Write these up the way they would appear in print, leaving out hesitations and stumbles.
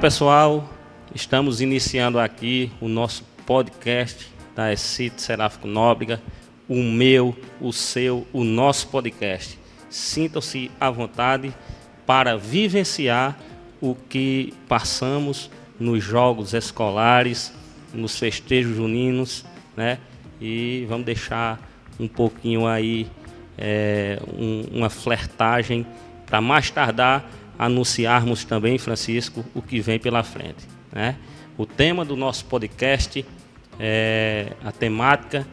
pessoal, estamos iniciando aqui o nosso podcast da ECIT Seráfico Nóbrega, o meu, o seu, o nosso podcast. Sintam-se à vontade para vivenciar o que passamos nos jogos escolares, nos festejos juninos, né? E vamos deixar um pouquinho aí, uma flertagem para mais tardar anunciarmos também, Francisco, o que vem pela frente, né? O tema do nosso podcast, a temática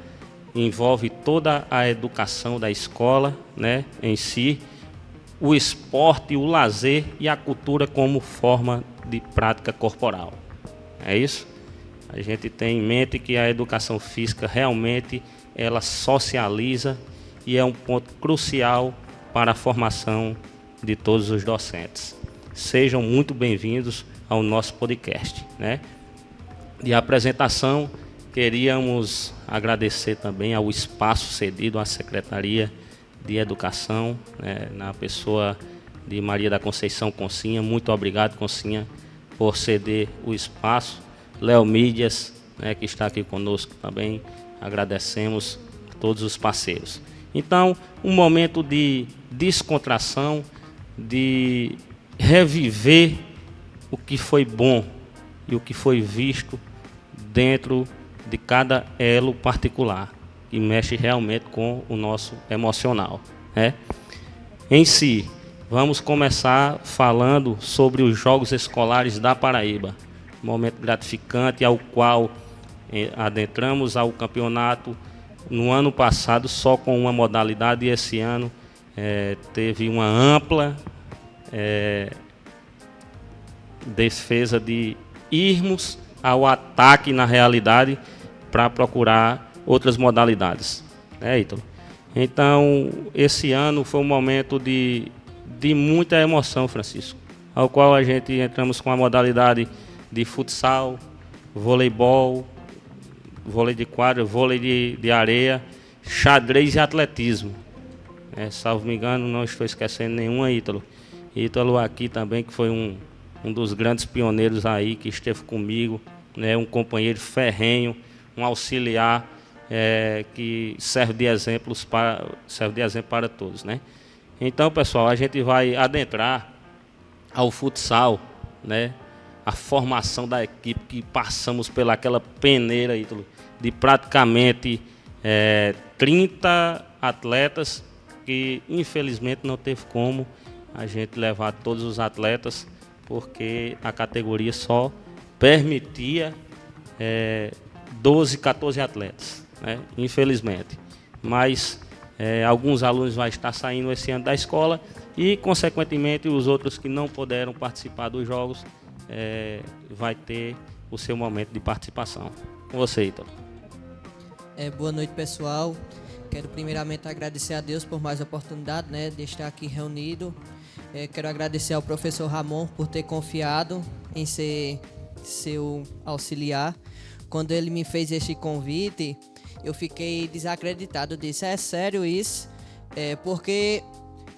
envolve toda a educação da escola, né, em si, o esporte, o lazer e a cultura como forma de prática corporal. É isso? A gente tem em mente que a educação física realmente ela socializa e é um ponto crucial para a formação de todos os docentes. Sejam muito bem-vindos ao nosso podcast, né? De apresentação, queríamos agradecer também ao espaço cedido à Secretaria de Educação, né, na pessoa de Maria da Conceição Concinha. Muito obrigado, Concinha, por ceder o espaço. Léo Mídias, né, que está aqui conosco também, agradecemos a todos os parceiros. Então, um momento de descontração, de reviver o que foi bom e o que foi visto dentro de cada elo particular, que mexe realmente com o nosso emocional, né? Em si, vamos começar falando sobre os Jogos Escolares da Paraíba, um momento gratificante ao qual adentramos ao campeonato no ano passado só com uma modalidade, e esse ano teve uma ampla defesa de irmos ao ataque na realidade para procurar outras modalidades, né, Ítalo? Então, esse ano foi um momento de muita emoção, Francisco, ao qual a gente entramos com a modalidade de futsal, voleibol, vôlei de quadra, vôlei de areia, xadrez e atletismo. Salvo me engano, não estou esquecendo nenhuma, Ítalo. Ítalo aqui também, que foi um dos grandes pioneiros aí, que esteve comigo, né, um companheiro ferrenho, um auxiliar que serve de exemplo para todos, né? Então, pessoal, a gente vai adentrar ao futsal, né? A formação da equipe, que passamos pelaquela peneira, Ítalo, de praticamente 30 atletas, que infelizmente não teve como a gente levar todos os atletas, porque a categoria só permitia 12, 14 atletas, né? Infelizmente. Mas alguns alunos vão estar saindo esse ano da escola e, consequentemente, os outros que não puderam participar dos jogos vai ter o seu momento de participação. Com você, Ítalo. Boa noite, pessoal. Quero primeiramente agradecer a Deus por mais oportunidade, né, de estar aqui reunido. Quero agradecer ao professor Ramon por ter confiado em ser seu auxiliar. Quando ele me fez este convite, eu fiquei desacreditado. Eu disse, é sério isso? Porque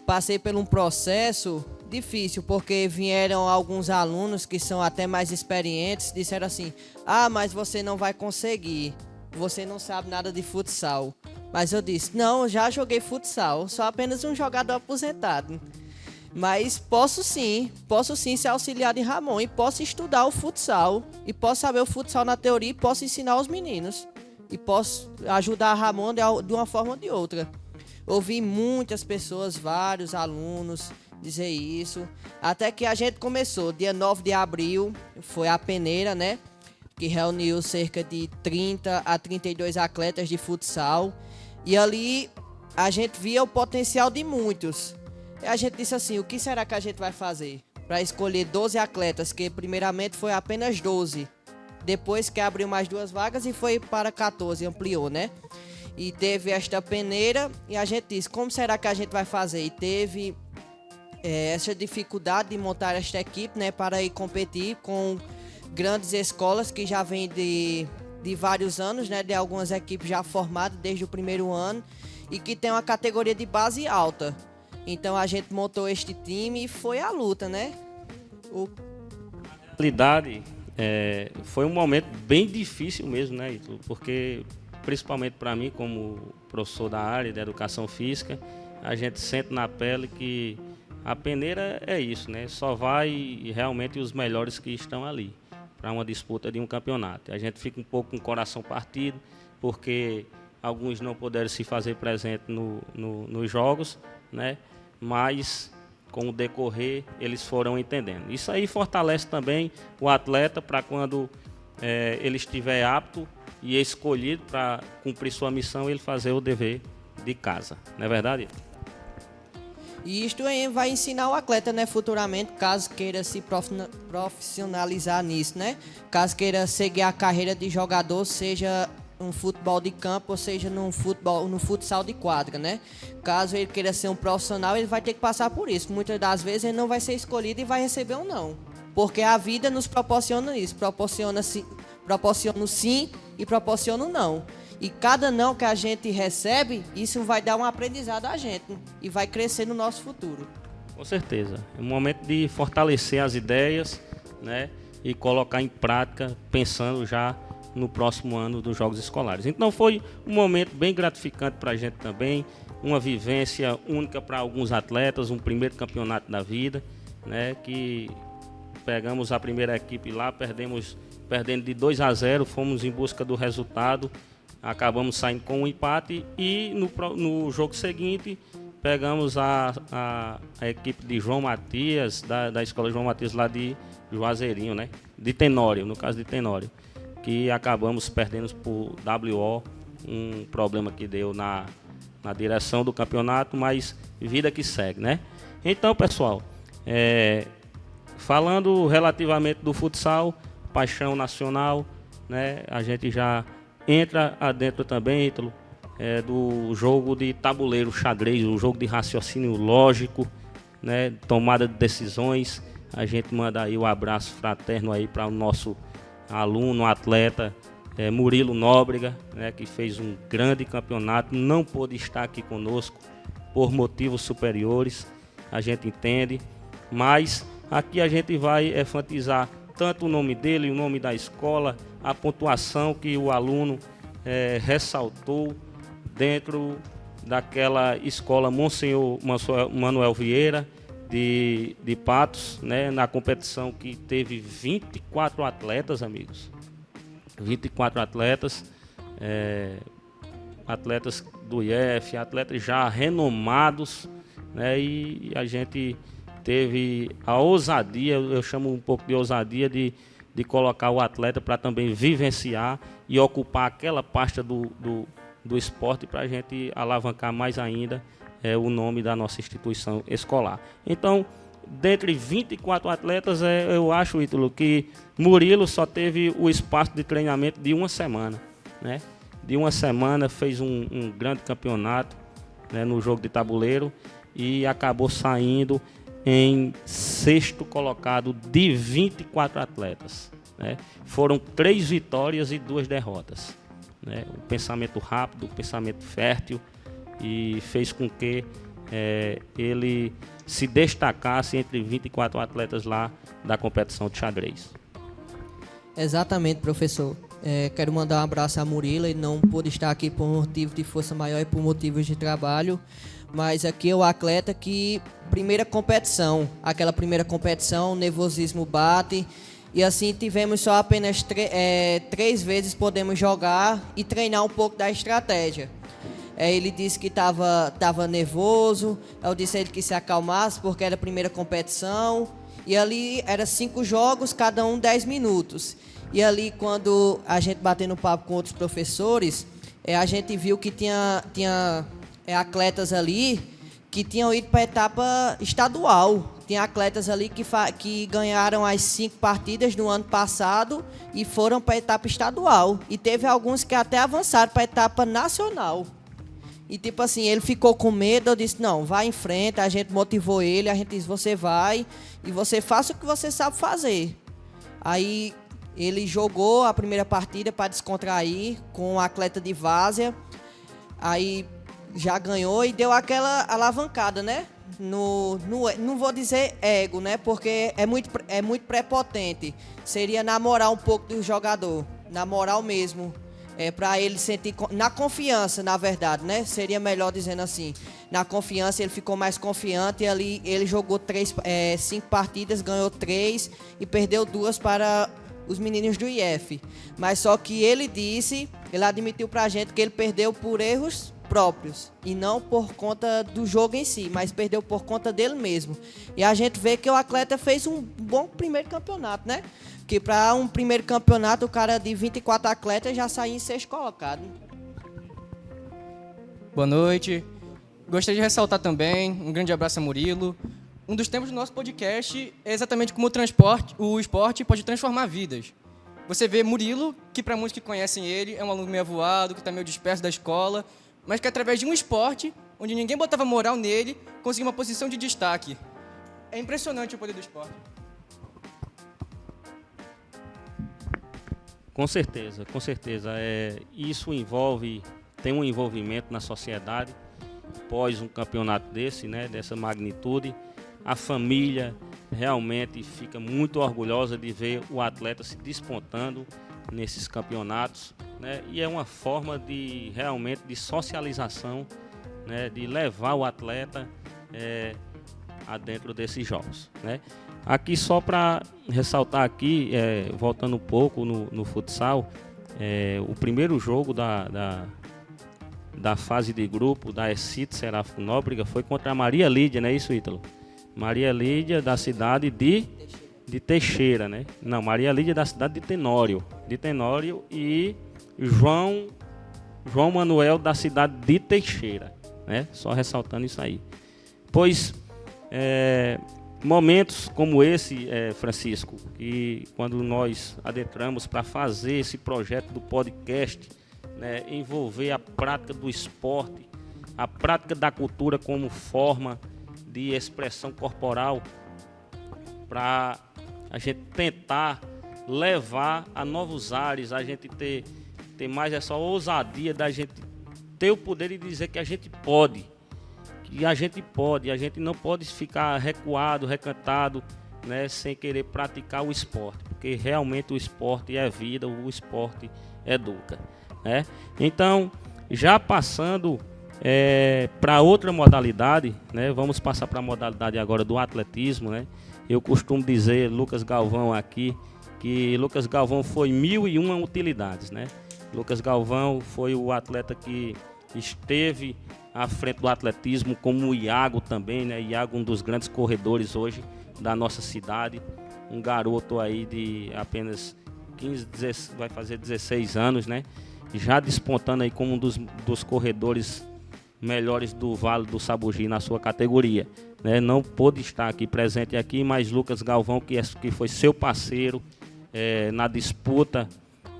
passei por um processo difícil, porque vieram alguns alunos que são até mais experientes, disseram assim, mas você não vai conseguir, você não sabe nada de futsal. Mas eu disse, não, já joguei futsal, sou apenas um jogador aposentado. Mas posso sim ser auxiliar de Ramon e posso estudar o futsal, e posso saber o futsal na teoria e posso ensinar os meninos. E posso ajudar a Ramon de uma forma ou de outra. Ouvi muitas pessoas, vários alunos dizer isso, até que a gente começou, dia 9 de abril, foi a peneira, né? Que reuniu cerca de 30 a 32 atletas de futsal. E ali a gente via o potencial de muitos. E a gente disse assim, o que será que a gente vai fazer? Para escolher 12 atletas, que primeiramente foi apenas 12. Depois que abriu mais 2 vagas e foi para 14, ampliou, né? E teve esta peneira e a gente disse, como será que a gente vai fazer? E teve essa dificuldade de montar esta equipe, né, para ir competir com grandes escolas que já vêm de vários anos, né, de algumas equipes já formadas desde o primeiro ano e que tem uma categoria de base alta. Então a gente montou este time e foi a luta, né? realidade, foi um momento bem difícil mesmo, né, Ítalo? Porque, principalmente para mim, como professor da área de educação física, a gente sente na pele que a peneira é isso, né? Só vai realmente os melhores que estão ali para uma disputa de um campeonato. A gente fica um pouco com o coração partido, porque alguns não puderam se fazer presente nos jogos, né? Mas com o decorrer eles foram entendendo. Isso aí fortalece também o atleta para quando ele estiver apto e escolhido para cumprir sua missão, ele fazer o dever de casa. Não é verdade? E isto aí vai ensinar o atleta, né, futuramente, caso queira se profissionalizar nisso, né? Caso queira seguir a carreira de jogador, seja um futebol de campo, ou seja, no futsal de quadra, né? Caso ele queira ser um profissional, ele vai ter que passar por isso. Muitas das vezes ele não vai ser escolhido e vai receber um não. Porque a vida nos proporciona isso, proporciona o sim e proporciona o não. E cada não que a gente recebe, isso vai dar um aprendizado a gente e vai crescer no nosso futuro. Com certeza. É um momento de fortalecer as ideias, né, e colocar em prática, pensando já no próximo ano dos Jogos Escolares. Então foi um momento bem gratificante para a gente também, uma vivência única para alguns atletas, um primeiro campeonato da vida, né, que pegamos a primeira equipe lá, perdendo de 2-0, fomos em busca do resultado, acabamos saindo com um empate e no jogo seguinte pegamos a equipe de João Matias, da escola João Matias lá de Juazeirinho, né? De Tenório, no caso de Tenório, que acabamos perdendo por WO, um problema que deu na direção do campeonato, mas vida que segue, né? Então, pessoal, falando relativamente do futsal, paixão nacional, né? A gente já entra adentro também, Ítalo, do jogo de tabuleiro xadrez, um jogo de raciocínio lógico, né? Tomada de decisões. A gente manda aí o abraço fraterno aí para o nosso aluno, atleta Murilo Nóbrega, né? Que fez um grande campeonato, não pôde estar aqui conosco por motivos superiores, a gente entende, mas aqui a gente vai enfatizar tanto o nome dele, o nome da escola, a pontuação que o aluno ressaltou dentro daquela escola Monsenhor Manuel Vieira de Patos, né, na competição que teve 24 atletas, amigos. 24 atletas, atletas do IF, atletas já renomados, né, e a gente teve a ousadia, eu chamo um pouco de ousadia, de colocar o atleta para também vivenciar e ocupar aquela pasta do esporte para a gente alavancar mais ainda o nome da nossa instituição escolar. Então, dentre 24 atletas, eu acho, Ítalo, que Murilo só teve o espaço de treinamento de uma semana, né? De uma semana fez um grande campeonato, né, no jogo de tabuleiro e acabou saindo em 6º colocado de 24 atletas, né? Foram 3 vitórias e 2 derrotas, né? O pensamento rápido, o pensamento fértil, e fez com que ele se destacasse entre 24 atletas lá da competição de xadrez. Exatamente, professor. Quero mandar um abraço a Murilo. Ele não pôde estar aqui por motivo de força maior e por motivos de trabalho, mas aqui é o atleta que, aquela primeira competição, o nervosismo bate, e assim tivemos só apenas 3 vezes podemos jogar e treinar um pouco da estratégia. Ele disse que estava nervoso, eu disse a ele que se acalmasse porque era a primeira competição, e ali era 5 jogos, cada um 10 minutos. E ali, quando a gente batendo papo com outros professores, a gente viu que tinha atletas ali que tinham ido para a etapa estadual. Tinha atletas ali que ganharam as 5 partidas no ano passado e foram para a etapa estadual. E teve alguns que até avançaram para a etapa nacional. E tipo assim, ele ficou com medo, eu disse, não, vai em frente, a gente motivou ele, a gente disse, você vai e você faça o que você sabe fazer. Aí ele jogou a primeira partida para descontrair com o atleta de Várzea, aí já ganhou e deu aquela alavancada, né? não vou dizer ego, né? Porque é muito prepotente. Seria namorar um pouco do jogador, na moral mesmo. Para ele sentir na confiança, na verdade, né? Seria melhor dizendo assim. Na confiança, ele ficou mais confiante. Ele jogou 5 partidas, ganhou 3 e perdeu 2 para os meninos do IF. Mas só que ele admitiu pra gente que ele perdeu por erros próprios e não por conta do jogo em si, mas perdeu por conta dele mesmo. E a gente vê que o atleta fez um bom primeiro campeonato, né? Que para um primeiro campeonato, o cara de 24 atletas já saiu em 6º colocado. Boa noite. Gostaria de ressaltar também um grande abraço a Murilo. Um dos temas do nosso podcast é exatamente como o esporte pode transformar vidas. Você vê Murilo, que para muitos que conhecem ele, é um aluno meio avoado, que está meio disperso da escola, mas que através de um esporte, onde ninguém botava moral nele, conseguiu uma posição de destaque. É impressionante o poder do esporte. Com certeza, com certeza. Isso tem um envolvimento na sociedade, após um campeonato desse, né, dessa magnitude. A família realmente fica muito orgulhosa de ver o atleta se despontando nesses campeonatos, né, e é uma forma realmente de socialização, né, de levar o atleta adentro desses jogos, né. Aqui só para ressaltar aqui, voltando um pouco no futsal, o primeiro jogo da fase de grupo da ECIT Seráfico Nóbrega foi contra a Maria Lídia, não é isso, Ítalo? Maria Lídia da cidade de Teixeira, né? Não, Maria Lídia da cidade de Tenório e João Manuel da cidade de Teixeira, né? Só ressaltando isso aí. Pois momentos como esse, Francisco, que quando nós adentramos para fazer esse projeto do podcast, né, envolver a prática do esporte, a prática da cultura como forma de expressão corporal, para a gente tentar levar a novos ares, a gente ter mais essa ousadia da gente ter o poder de dizer que a gente pode. E a gente não pode ficar recuado, recantado, né, sem querer praticar o esporte, porque realmente o esporte é vida, o esporte educa, né? Então, já passando para outra modalidade, né, vamos passar para a modalidade agora do atletismo, né? Eu costumo dizer, Lucas Galvão aqui, que Lucas Galvão foi 1001 utilidades, né? Lucas Galvão foi o atleta que esteve à frente do atletismo, como o Iago também, né? Iago, um dos grandes corredores hoje da nossa cidade, um garoto aí de apenas 15, 16, vai fazer 16 anos, né? Já despontando aí como um dos corredores melhores do Vale do Sabugi na sua categoria, né? Não pôde estar aqui presente aqui, mas Lucas Galvão, que foi seu parceiro na disputa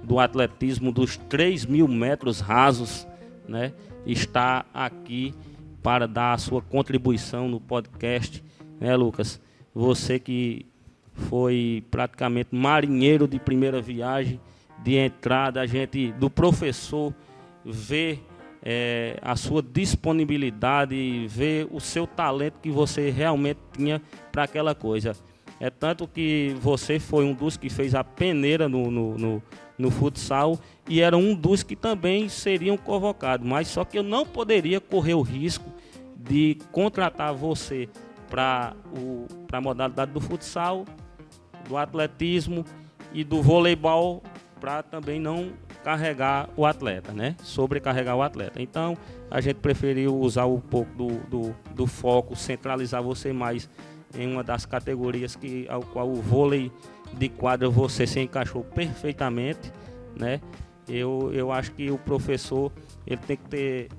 do atletismo dos 3.000 metros rasos, né, está aqui para dar a sua contribuição no podcast, né, Lucas? Você que foi praticamente marinheiro de primeira viagem, de entrada, a gente, do professor, ver a sua disponibilidade, ver o seu talento que você realmente tinha para aquela coisa. É tanto que você foi um dos que fez a peneira no futsal e era um dos que também seriam convocados, mas só que eu não poderia correr o risco de contratar você para a modalidade do futsal, do atletismo e do voleibol, para também não carregar o atleta, né? Sobrecarregar o atleta. Então a gente preferiu usar um pouco do foco, centralizar você mais em uma das categorias ao qual o vôlei de quadra você se encaixou perfeitamente, né? Eu acho que o professor ele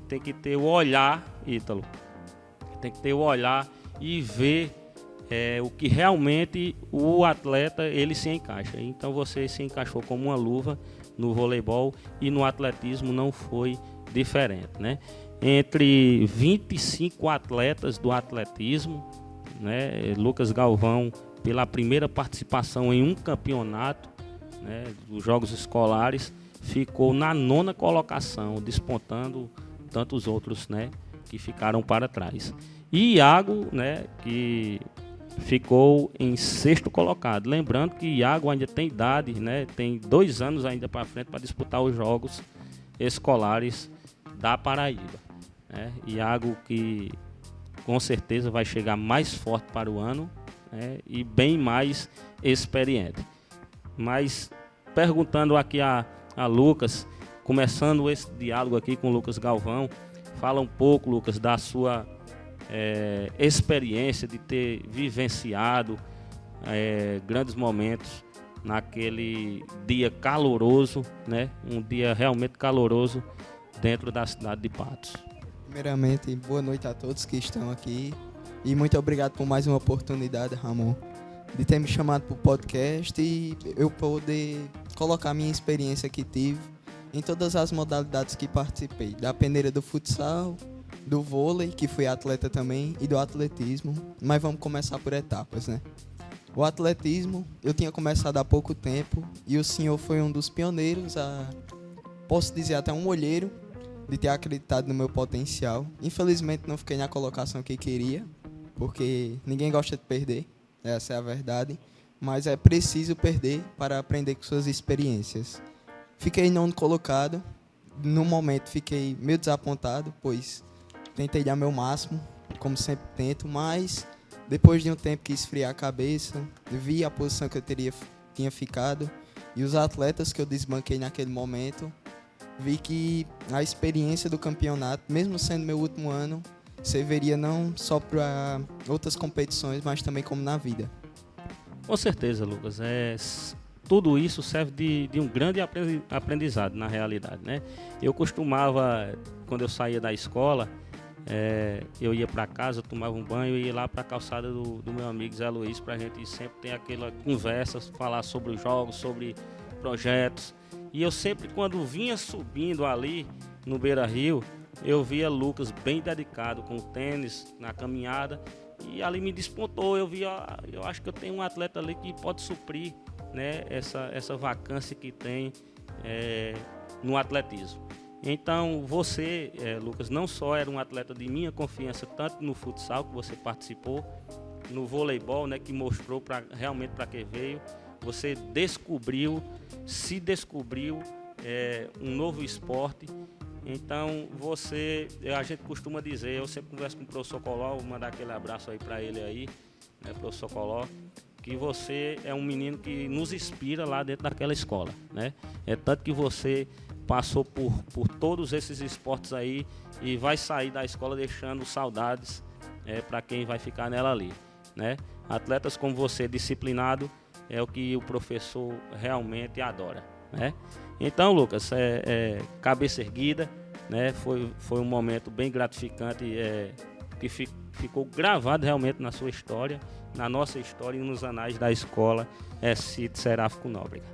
tem que ter o olhar, Ítalo, tem que ter o olhar e ver o que realmente o atleta ele se encaixa. Então você se encaixou como uma luva no voleibol e no atletismo não foi diferente, né? Entre 25 atletas do atletismo, né, Lucas Galvão, pela primeira participação em um campeonato, né, dos Jogos Escolares, ficou na 9ª colocação, despontando tantos outros, né, que ficaram para trás. E Iago, né, que ficou em 6º colocado. Lembrando que Iago ainda tem idade, né, tem 2 anos ainda para frente para disputar os jogos escolares da Paraíba. Né? Iago que com certeza vai chegar mais forte para o ano, né, e bem mais experiente. Mas perguntando aqui a Lucas, começando esse diálogo aqui com o Lucas Galvão, fala um pouco, Lucas, da sua experiência de ter vivenciado grandes momentos naquele dia caloroso, né? Um dia realmente caloroso dentro da cidade de Patos. Primeiramente, boa noite a todos que estão aqui e muito obrigado por mais uma oportunidade, Ramon, de ter me chamado para o podcast e eu poder colocar a minha experiência que tive em todas as modalidades que participei, da peneira do futsal, do vôlei, que fui atleta também, e do atletismo, mas vamos começar por etapas, né? O atletismo, eu tinha começado há pouco tempo e o senhor foi um dos pioneiros, posso dizer até um olheiro, de ter acreditado no meu potencial. Infelizmente não fiquei na colocação que queria, porque ninguém gosta de perder, essa é a verdade, mas é preciso perder para aprender com suas experiências. Fiquei 9º colocado, no momento fiquei meio desapontado, pois tentei dar meu máximo, como sempre tento, mas depois de um tempo que esfriar a cabeça, vi a posição que eu tinha ficado e os atletas que eu desbanquei naquele momento, vi que a experiência do campeonato, mesmo sendo meu último ano, serviria não só para outras competições, mas também como na vida. Com certeza, Lucas. Tudo isso serve de um grande aprendizado, na realidade, né? Eu costumava, quando eu saía da escola, eu ia para casa, tomava um banho e ia lá para a calçada do meu amigo Zé Luiz, para a gente sempre ter aquela conversa, falar sobre os jogos, sobre projetos. E eu sempre, quando vinha subindo ali no Beira-Rio, eu via Lucas bem dedicado com o tênis, na caminhada, e ali me despontou. Eu acho que eu tenho um atleta ali que pode suprir, né, essa vacância que tem no atletismo. Então você, Lucas, não só era um atleta de minha confiança, tanto no futsal, que você participou, no voleibol, né, que mostrou realmente para que veio. Você se descobriu um novo esporte. Então a gente costuma dizer, eu sempre converso com o professor Coló, vou mandar aquele abraço aí para ele aí, né, professor Coló, que você é um menino que nos inspira lá dentro daquela escola, né? É tanto que você passou por todos esses esportes aí e vai sair da escola deixando saudades para quem vai ficar nela ali, né? Atletas como você, disciplinado, é o que o professor realmente adora, né? Então, Lucas, cabeça erguida, né? Foi um momento bem gratificante, que ficou gravado realmente na sua história, na nossa história e nos anais da escola SIT Seráfico Nóbrega.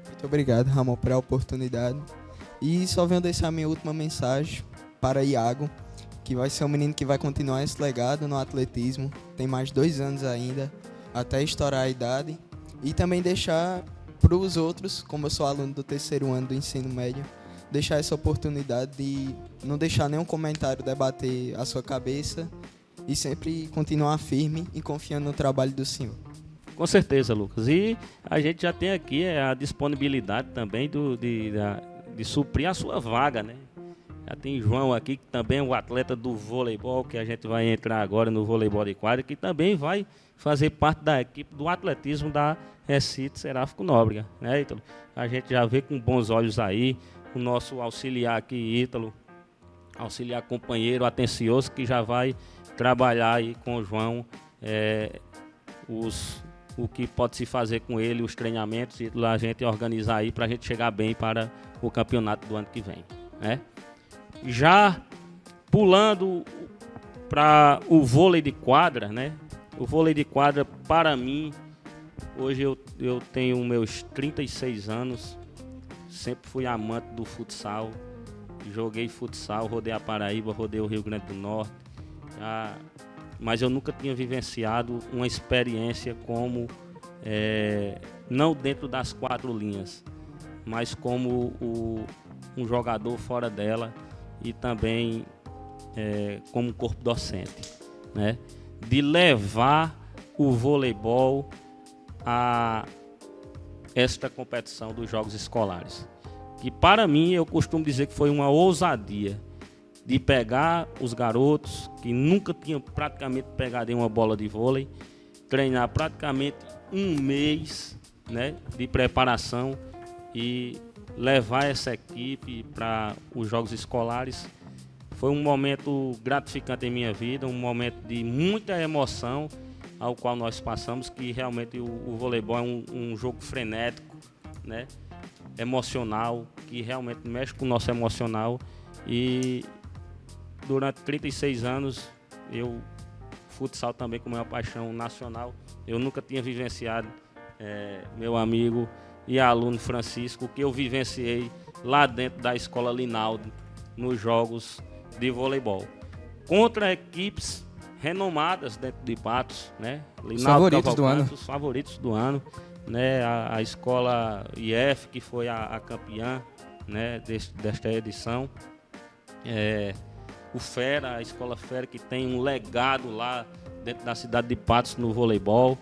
Muito obrigado, Ramon, pela oportunidade. E só venho deixar minha última mensagem para Iago, que vai ser um menino que vai continuar esse legado no atletismo. Tem mais 2 anos ainda, até estourar a idade. E também deixar para os outros, como eu sou aluno do 3º ano do ensino médio, deixar essa oportunidade de não deixar nenhum comentário debater a sua cabeça e sempre continuar firme e confiando no trabalho do senhor. Com certeza, Lucas. E a gente já tem aqui a disponibilidade também de suprir a sua vaga, né? Já tem João aqui, que também é um atleta do voleibol, que a gente vai entrar agora no voleibol de quadra, que também vai fazer parte da equipe do atletismo da SIT Seráfico Nóbrega, né, Ítalo? A gente já vê com bons olhos aí o nosso auxiliar aqui, Ítalo, auxiliar companheiro atencioso, que já vai trabalhar aí com o João o que pode se fazer com ele, os treinamentos, e a gente organizar aí para a gente chegar bem para o campeonato do ano que vem, né? Já pulando para o vôlei de quadra, né? O vôlei de quadra, para mim, hoje eu tenho meus 36 anos, sempre fui amante do futsal, joguei futsal, rodei a Paraíba, rodei o Rio Grande do Norte, mas eu nunca tinha vivenciado uma experiência como, não dentro das 4 linhas, mas como um jogador fora dela, e também como corpo docente, né? De levar o voleibol a esta competição dos Jogos Escolares. Que para mim, eu costumo dizer que foi uma ousadia de pegar os garotos que nunca tinham praticamente pegado em uma bola de vôlei, treinar praticamente um mês, né, de preparação e levar essa equipe para os Jogos Escolares. Foi um momento gratificante em minha vida, um momento de muita emoção ao qual nós passamos, que realmente o voleibol é um jogo frenético, né, emocional, que realmente mexe com o nosso emocional. E durante 36 anos, futsal também como uma paixão nacional, eu nunca tinha vivenciado, meu amigo e aluno Francisco, o que eu vivenciei lá dentro da Escola Linaldo, nos jogos de voleibol, contra equipes renomadas dentro de Patos, né? Os favoritos do ano. Os favoritos do ano, né? A escola IF, que foi a campeã, né, desta edição. O Fera, a escola Fera, que tem um legado lá dentro da cidade de Patos no voleibol.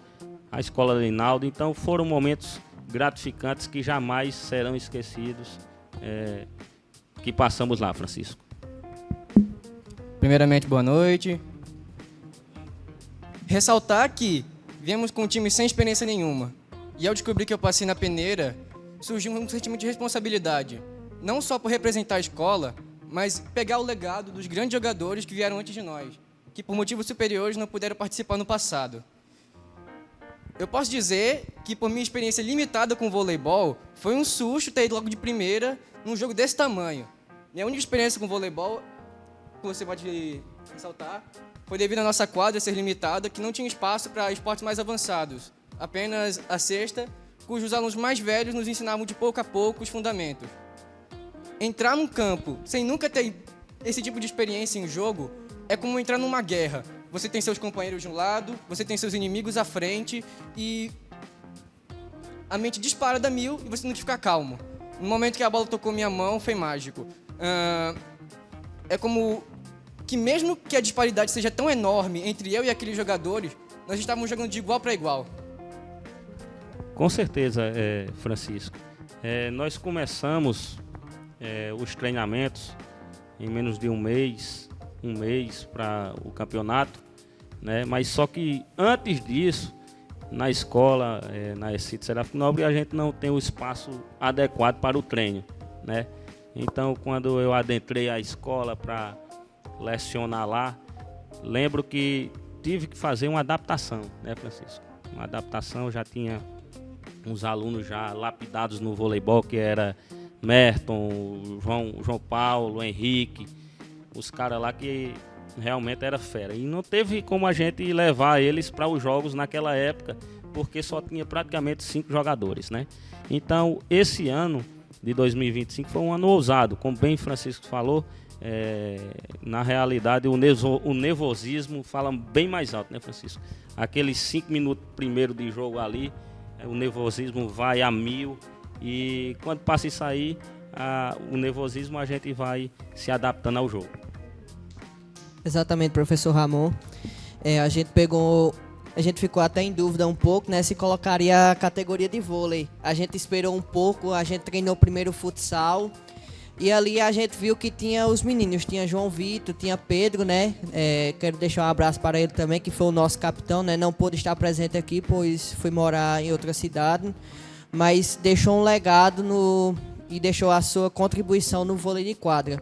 A escola Linaldo. Então foram momentos gratificantes que jamais serão esquecidos, que passamos lá, Francisco. Primeiramente, boa noite. Ressaltar que viemos com um time sem experiência nenhuma. E ao descobrir que eu passei na peneira, surgiu um sentimento de responsabilidade. Não só por representar a escola, mas pegar o legado dos grandes jogadores que vieram antes de nós, que por motivos superiores não puderam participar no passado. Eu posso dizer que, por minha experiência limitada com o voleibol, foi um susto ter ido logo de primeira num jogo desse tamanho. Minha única experiência com o voleibol, que você pode ressaltar, foi devido à nossa quadra ser limitada, que não tinha espaço para esportes mais avançados. Apenas a cesta, cujos alunos mais velhos nos ensinavam de pouco a pouco os fundamentos. Entrar num campo sem nunca ter esse tipo de experiência em jogo é como entrar numa guerra. Você tem seus companheiros de um lado, você tem seus inimigos à frente e a mente dispara da mil e você não fica calmo. No momento que a bola tocou minha mão, foi mágico. É como que mesmo que a disparidade seja tão enorme entre eu e aqueles jogadores, nós estávamos jogando de igual para igual. Com certeza, Francisco. Nós começamos os treinamentos em menos de um mês para o campeonato, né? Mas só que antes disso, na escola, na ECIT Seráfico Nobre, a gente não tem o espaço adequado para o treino, né? Então, quando eu adentrei a escola para lecionar lá, lembro que tive que fazer uma adaptação, né, Francisco? Uma adaptação, já tinha uns alunos já lapidados no voleibol, que era Merton, João Paulo, Henrique, os caras lá que realmente era fera. E não teve como a gente levar eles para os jogos naquela época, porque só tinha praticamente 5 jogadores, né? Então, esse ano de 2025 foi um ano ousado, como bem Francisco falou. Na realidade, o nervosismo fala bem mais alto, né, Francisco? Aqueles 5 minutos primeiro de jogo ali, o nervosismo vai a 1000, e quando passa isso aí, o nervosismo, a gente vai se adaptando ao jogo. Exatamente, professor Ramon. A gente ficou até em dúvida um pouco, né, se colocaria a categoria de vôlei. A gente esperou um pouco, a gente treinou primeiro futsal, e ali a gente viu que tinha os meninos, tinha João Vitor, tinha Pedro, né? Quero deixar um abraço para ele também, que foi o nosso capitão, né? Não pôde estar presente aqui, pois foi morar em outra cidade, mas deixou um legado e deixou a sua contribuição no vôlei de quadra.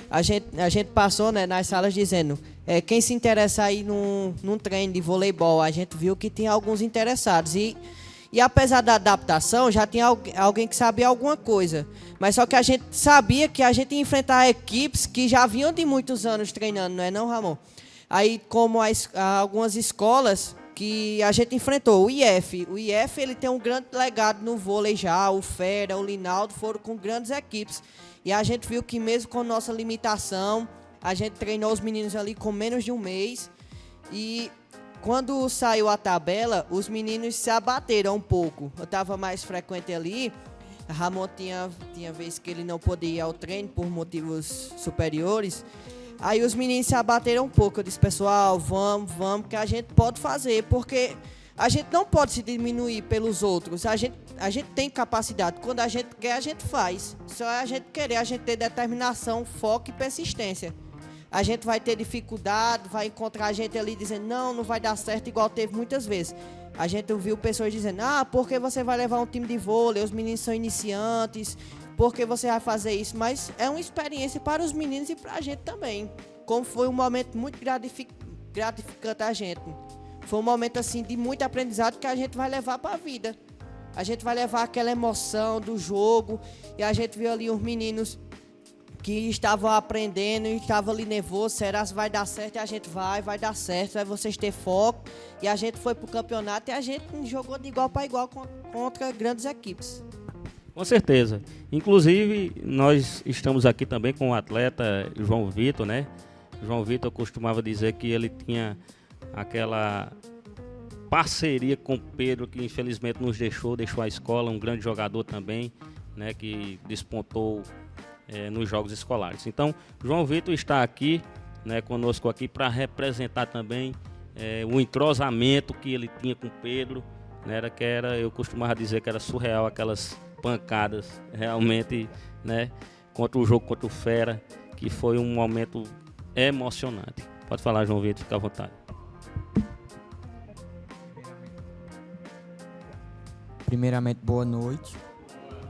A gente passou, né, nas salas dizendo, quem se interessa aí num treino de voleibol, a gente viu que tinha alguns interessados. E apesar da adaptação, já tinha alguém que sabia alguma coisa. Mas só que a gente sabia que a gente ia enfrentar equipes que já vinham de muitos anos treinando, não é não, Ramon? Aí, como algumas escolas que a gente enfrentou, o IF. O IF, ele tem um grande legado no vôlei já, o Fera, o Linaldo foram com grandes equipes. E a gente viu que mesmo com nossa limitação, a gente treinou os meninos ali com menos de um mês. E quando saiu a tabela, os meninos se abateram um pouco. Eu estava mais frequente ali. Ramon tinha vez que ele não podia ir ao treino por motivos superiores. Aí os meninos se abateram um pouco. Eu disse, pessoal, vamos, que a gente pode fazer, porque a gente não pode se diminuir pelos outros. A gente tem capacidade. Quando a gente quer, a gente faz. Só é a gente querer, a gente ter determinação, foco e persistência. A gente vai ter dificuldade, vai encontrar gente ali dizendo, não vai dar certo, igual teve muitas vezes. A gente ouviu pessoas dizendo, porque você vai levar um time de vôlei, os meninos são iniciantes, porque você vai fazer isso? Mas é uma experiência para os meninos e para a gente também. Como foi um momento muito gratificante a gente. Foi um momento assim de muito aprendizado que a gente vai levar para a vida. A gente vai levar aquela emoção do jogo. E a gente viu ali os meninos que estavam aprendendo e estavam ali nervosos. Será que vai dar certo? E a gente vai dar certo. Vai vocês ter foco. E a gente foi para o campeonato e a gente jogou de igual para igual contra grandes equipes. Com certeza. Inclusive, nós estamos aqui também com o atleta João Vitor, né? João Vitor costumava dizer que ele tinha aquela parceria com o Pedro, que infelizmente nos deixou a escola, um grande jogador também, né? Que despontou nos jogos escolares. Então, João Vitor está aqui, né, conosco aqui para representar também o entrosamento que ele tinha com o Pedro, né? Eu costumava dizer que era surreal aquelas pancadas realmente, né, contra o jogo contra o Fera, que foi um momento emocionante. Pode falar, João Vitor, fica à vontade. Primeiramente, boa noite.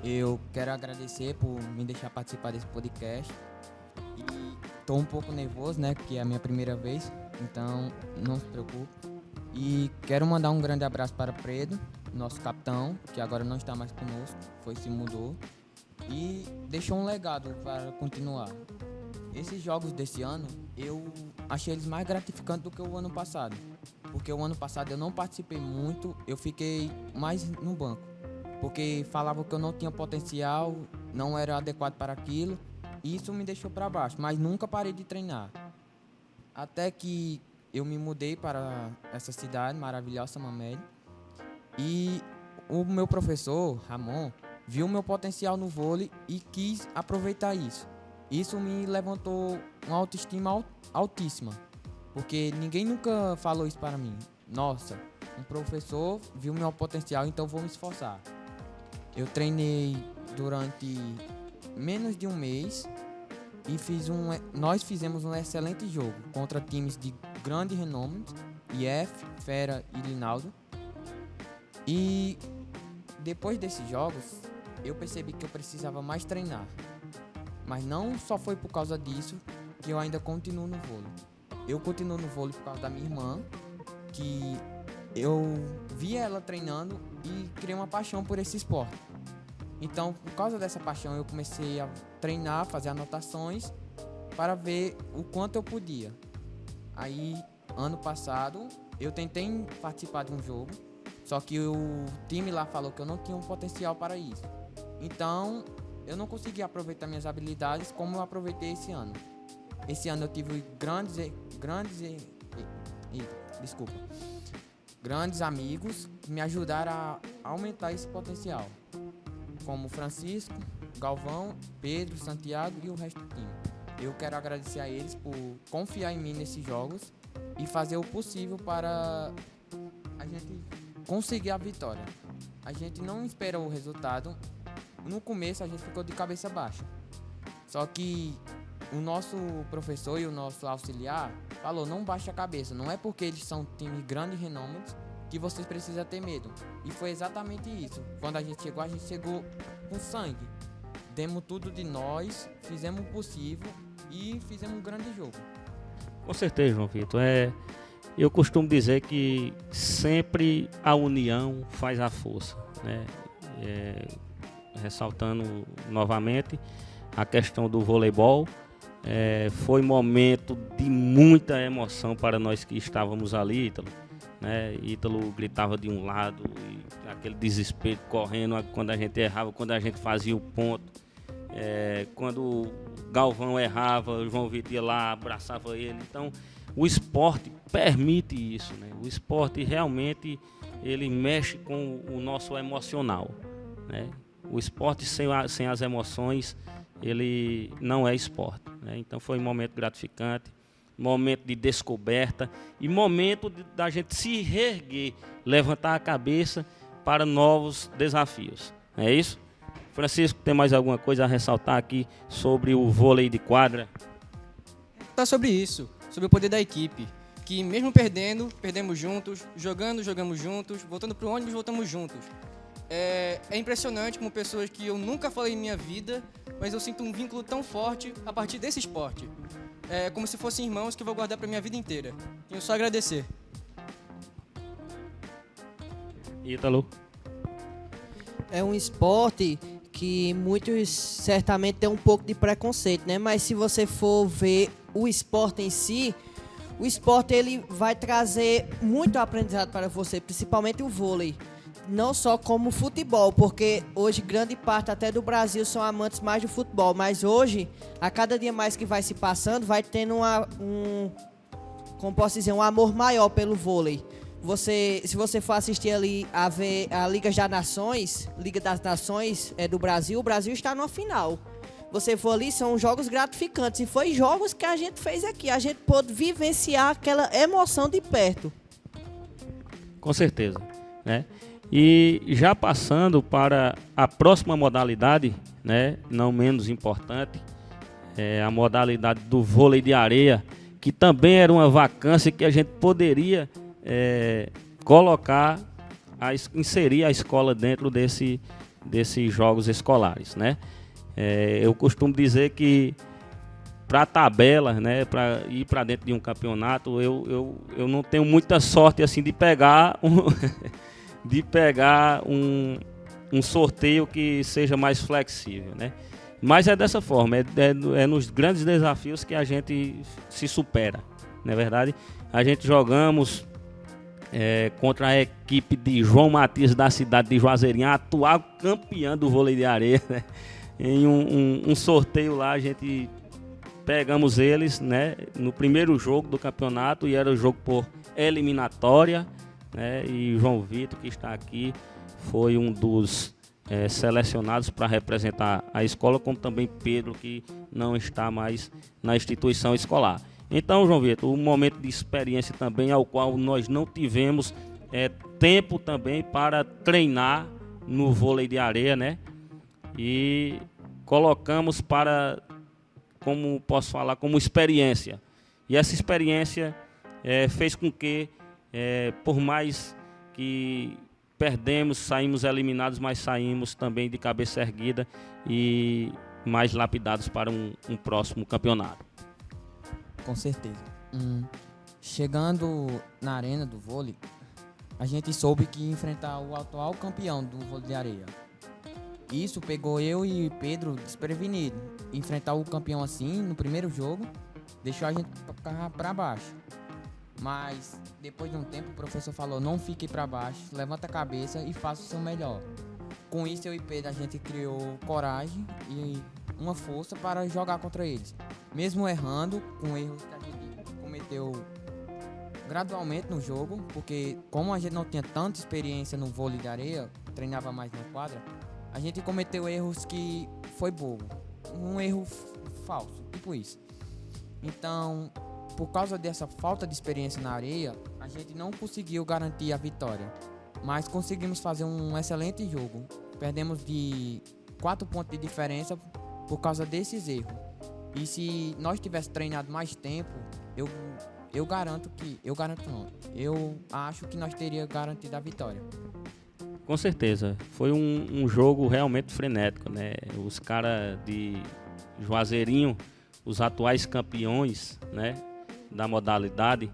Eu quero agradecer por me deixar participar desse podcast. Estou um pouco nervoso, né, que é a minha primeira vez, então não se preocupe. E quero mandar um grande abraço para Pedro, nosso capitão, que agora não está mais conosco, se mudou, e deixou um legado para continuar. Esses jogos desse ano, eu achei eles mais gratificantes do que o ano passado, porque o ano passado eu não participei muito, eu fiquei mais no banco, porque falavam que eu não tinha potencial, não era adequado para aquilo, e isso me deixou para baixo, mas nunca parei de treinar. Até que eu me mudei para essa cidade maravilhosa, Mamede, e o meu professor, Ramon, viu meu potencial no vôlei e quis aproveitar isso. Isso me levantou uma autoestima altíssima, porque ninguém nunca falou isso para mim. Nossa, um professor viu meu potencial, então vou me esforçar. Eu treinei durante menos de um mês e nós fizemos um excelente jogo contra times de grande renome, IF, Fera e Linaldo. E depois desses jogos, eu percebi que eu precisava mais treinar. Mas não só foi por causa disso que eu ainda continuo no vôlei. Eu continuo no vôlei por causa da minha irmã, que eu vi ela treinando e criei uma paixão por esse esporte. Então, por causa dessa paixão, eu comecei a treinar, fazer anotações para ver o quanto eu podia. Aí, ano passado, eu tentei participar de um jogo, só que o time lá falou que eu não tinha um potencial para isso. Então, eu não consegui aproveitar minhas habilidades como eu aproveitei esse ano. Esse ano eu tive grandes amigos que me ajudaram a aumentar esse potencial, como Francisco, Galvão, Pedro, Santiago e o resto do time. Eu quero agradecer a eles por confiar em mim nesses jogos e fazer o possível para a gente conseguir a vitória. A gente não espera o resultado. No começo a gente ficou de cabeça baixa. Só que o nosso professor e o nosso auxiliar falou, não baixe a cabeça. Não é porque eles são times grandes renomes que vocês precisam ter medo. E foi exatamente isso. Quando a gente chegou com sangue. Demos tudo de nós, fizemos o possível e fizemos um grande jogo. Com certeza, João Vitor. Eu costumo dizer que sempre a união faz a força, né? Ressaltando novamente a questão do voleibol, foi momento de muita emoção para nós que estávamos ali, Ítalo, né? Ítalo gritava de um lado, e aquele desespero correndo quando a gente errava, quando a gente fazia o ponto, quando o Galvão errava, o João Vitor ia lá, abraçava ele. Então o esporte permite isso, né? O esporte realmente ele mexe com o nosso emocional, né? O esporte sem as emoções, ele não é esporte, né? Então foi um momento gratificante, momento de descoberta e momento da gente se reerguer, levantar a cabeça para novos desafios. É isso? Francisco, tem mais alguma coisa a ressaltar aqui sobre o vôlei de quadra? Tá sobre isso, sobre o poder da equipe. Que mesmo perdendo, perdemos juntos, jogando, jogamos juntos, voltando pro ônibus, voltamos juntos. É impressionante como pessoas que eu nunca falei em minha vida, mas eu sinto um vínculo tão forte a partir desse esporte. É como se fossem irmãos que eu vou guardar pra minha vida inteira. Tenho só a agradecer. Ítalo. É um esporte que muitos certamente têm um pouco de preconceito, né? Mas se você for ver o esporte em si, o esporte ele vai trazer muito aprendizado para você, principalmente o vôlei. Não só como futebol, porque hoje grande parte até do Brasil são amantes mais do futebol, mas hoje, a cada dia mais que vai se passando, vai tendo como posso dizer, um amor maior pelo vôlei. Se você for assistir ali a Liga das Nações do Brasil, o Brasil está na final. Você for ali, são jogos gratificantes. E foi jogos que a gente fez aqui. A gente pôde vivenciar aquela emoção de perto. Com certeza, né? E já passando para a próxima modalidade, né, não menos importante, a modalidade do vôlei de areia, que também era uma vacância que a gente poderia inserir a escola dentro desses jogos escolares, né? Eu costumo dizer que para a tabela, né, para ir para dentro de um campeonato, eu não tenho muita sorte assim de pegar um sorteio que seja mais flexível, né? Mas é dessa forma, é nos grandes desafios que a gente se supera, não é verdade? A gente jogamos contra a equipe de João Matias da cidade de Juazeirinho, a atual campeã do vôlei de areia, né? Em um sorteio lá, a gente pegamos eles, né, no primeiro jogo do campeonato, e era o jogo por eliminatória, né, e João Vitor, que está aqui, foi um dos selecionados para representar a escola, como também Pedro, que não está mais na instituição escolar. Então, João Vitor, um momento de experiência também, ao qual nós não tivemos tempo também para treinar no vôlei de areia, né? E colocamos como posso falar, como experiência. E essa experiência fez com que, por mais que perdemos, saímos eliminados, mas saímos também de cabeça erguida e mais lapidados para um próximo campeonato. Com certeza. Chegando na arena do vôlei, a gente soube que ia enfrentar o atual campeão do vôlei de areia. Isso pegou eu e Pedro desprevenido. Enfrentar o campeão assim no primeiro jogo deixou a gente para baixo. Mas depois de um tempo o professor falou: não fique para baixo, levanta a cabeça e faça o seu melhor. Com isso eu e Pedro a gente criou coragem e uma força para jogar contra eles. Mesmo errando, com erros que a gente cometeu gradualmente no jogo, porque como a gente não tinha tanta experiência no vôlei de areia, treinava mais na quadra, a gente cometeu erros que foi bobo, um erro falso, tipo isso. Então, por causa dessa falta de experiência na areia, a gente não conseguiu garantir a vitória, mas conseguimos fazer um excelente jogo. Perdemos de 4 pontos de diferença por causa desses erros. E se nós tivéssemos treinado mais tempo, eu acho que nós teríamos garantido a vitória. Com certeza, foi um jogo realmente frenético, né? Os caras de Juazeirinho, os atuais campeões, né, da modalidade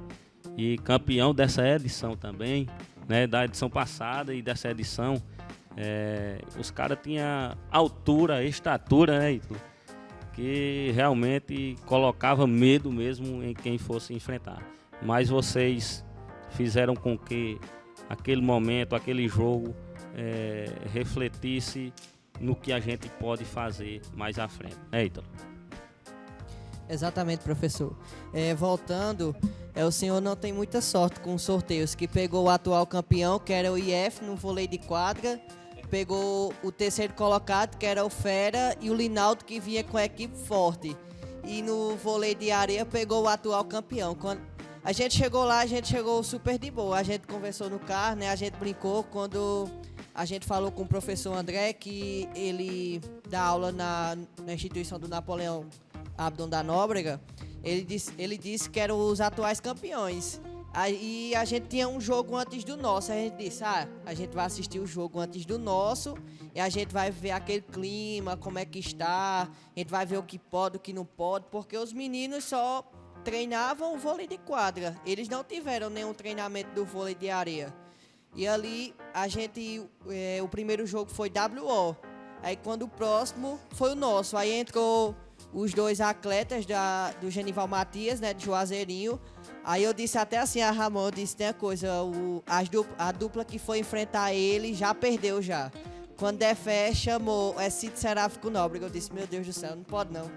e campeão dessa edição também, né, da edição passada e dessa edição, os caras tinham altura, estatura, né, que realmente colocava medo mesmo em quem fosse enfrentar. Mas vocês fizeram com que aquele momento, aquele jogo refletisse no que a gente pode fazer mais à frente. Ítalo. Exatamente, professor. Voltando, o senhor não tem muita sorte com os sorteios, que pegou o atual campeão, que era o IF, no vôlei de quadra, pegou o terceiro colocado, que era o Fera, e o Linaldo, que vinha com a equipe forte. e no vôlei de areia pegou o atual campeão. Quando a gente chegou lá, a gente chegou super de boa. A gente conversou no carro, né? A gente brincou quando a gente falou com o professor André, que ele dá aula na instituição do Napoleão Abdon da Nóbrega. Ele disse que eram os atuais campeões. Aí a gente tinha um jogo antes do nosso. A gente disse, a gente vai assistir o jogo antes do nosso e a gente vai ver aquele clima, como é que está, a gente vai ver o que pode, o que não pode, porque os meninos só treinavam o vôlei de quadra. Eles não tiveram nenhum treinamento do vôlei de areia. E ali a gente, o primeiro jogo foi WO. Aí quando o próximo foi o nosso, aí entrou os dois atletas do Genival Matias, né, de Juazeirinho. Aí eu disse até assim a Ramon, eu disse, tem a coisa, a dupla que foi enfrentar ele já perdeu já. Quando der fé, chamou Cito Seráfico Nóbrega. Eu disse, meu Deus do céu, não pode não.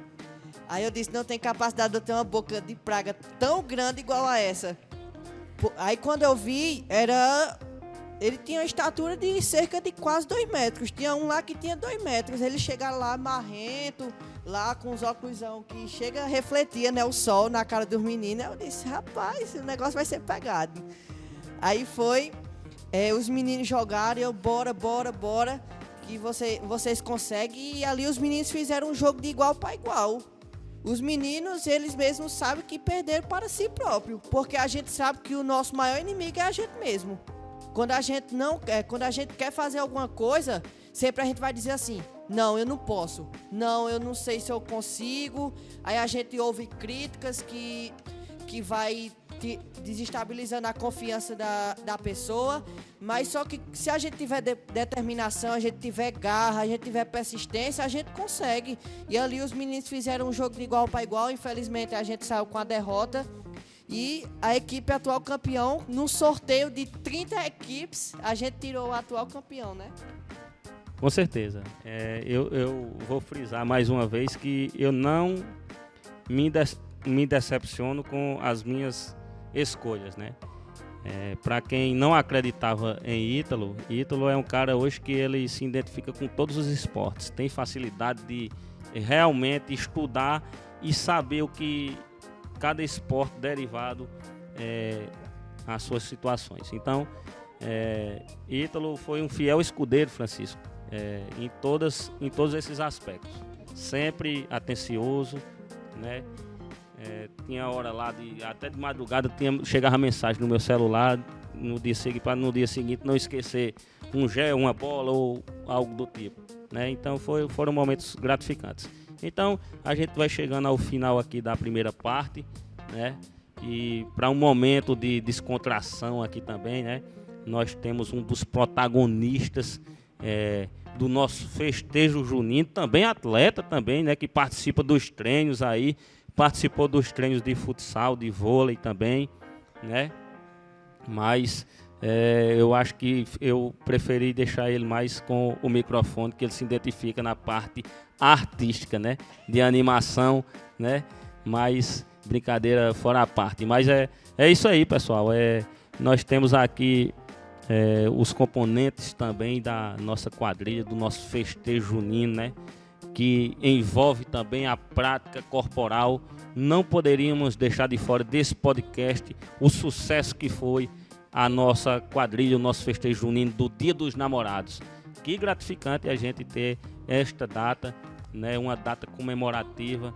Aí eu disse, não tem capacidade de eu ter uma boca de praga tão grande igual a essa. Aí quando eu vi, ele tinha uma estatura de cerca de quase 2 metros. Tinha um lá que tinha 2 metros. Ele chega lá marrento, lá com os óculos que chega, refletia, né, o sol na cara dos meninos. Eu disse, rapaz, o negócio vai ser pegado. Aí foi, os meninos jogaram, eu, bora, que vocês conseguem. E ali os meninos fizeram um jogo de igual para igual. Os meninos, eles mesmos sabem que perderam para si próprio, porque a gente sabe que o nosso maior inimigo é a gente mesmo. Quando a gente quer fazer alguma coisa, sempre a gente vai dizer assim, não, eu não posso, não, eu não sei se eu consigo. Aí a gente ouve críticas que vai desestabilizando a confiança da pessoa, mas só que se a gente tiver determinação, a gente tiver garra, a gente tiver persistência, a gente consegue. E ali os meninos fizeram um jogo de igual para igual, infelizmente a gente saiu com a derrota. E a equipe atual campeão, num sorteio de 30 equipes, a gente tirou o atual campeão, né? Com certeza. Eu vou frisar mais uma vez que eu não me decepciono com as minhas escolhas, né? Para quem não acreditava em Ítalo é um cara hoje que ele se identifica com todos os esportes, tem facilidade de realmente estudar e saber o que cada esporte derivado às suas situações. Então, Ítalo foi um fiel escudeiro, Francisco, em todos esses aspectos. Sempre atencioso, né? Tinha hora lá, até de madrugada, chegava mensagem no meu celular no dia seguinte, para no dia seguinte não esquecer um gel, uma bola ou algo do tipo, né? Então foram momentos gratificantes. Então a gente vai chegando ao final aqui da primeira parte, né? E para um momento de descontração aqui também, né? Nós temos um dos protagonistas do nosso festejo junino, também atleta também, né? Que participa dos treinos aí, participou dos treinos de futsal, de vôlei também, né? Mas eu acho que eu preferi deixar ele mais com o microfone, que ele se identifica na parte artística, né? De animação, né? Mas brincadeira fora a parte. Mas é isso aí, pessoal. Nós temos aqui os componentes também da nossa quadrilha, do nosso festejo junino, né? Que envolve também a prática corporal. Não poderíamos deixar de fora desse podcast o sucesso que foi a nossa quadrilha, o nosso festejo junino do Dia dos Namorados. Que gratificante a gente ter esta data, né, uma data comemorativa,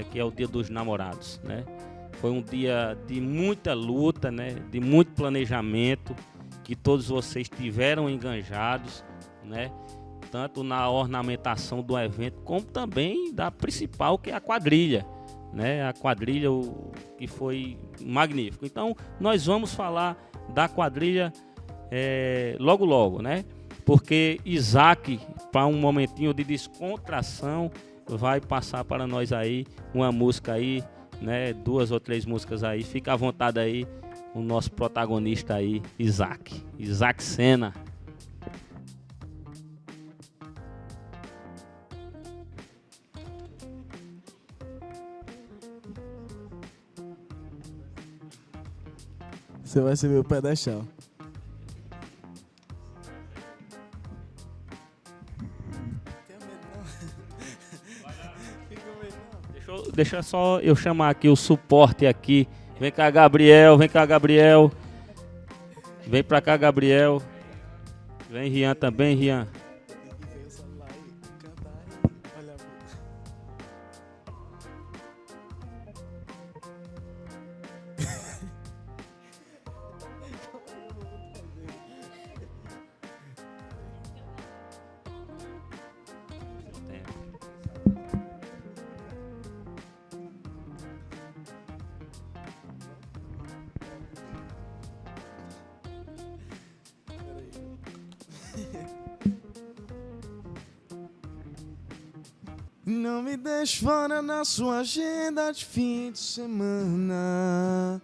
que é o Dia dos Namorados, né? Foi um dia de muita luta, né, de muito planejamento, que todos vocês tiveram enganjados, né? Tanto na ornamentação do evento, como também da principal, que é a quadrilha, né? A quadrilha que foi magnífico. Então, nós vamos falar da quadrilha logo, né? Porque Isaac, para um momentinho de descontração, vai passar para nós aí uma música aí, né? 2 ou 3 músicas aí. Fica à vontade aí, o nosso protagonista aí, Isaac Sena. Você vai ser meu pedestal. deixa só eu chamar aqui o suporte aqui. Vem cá, Gabriel, vem cá, Gabriel. Vem pra cá, Gabriel. Vem, Rian, também, Rian. Não me deixe fora na sua agenda de fim de semana.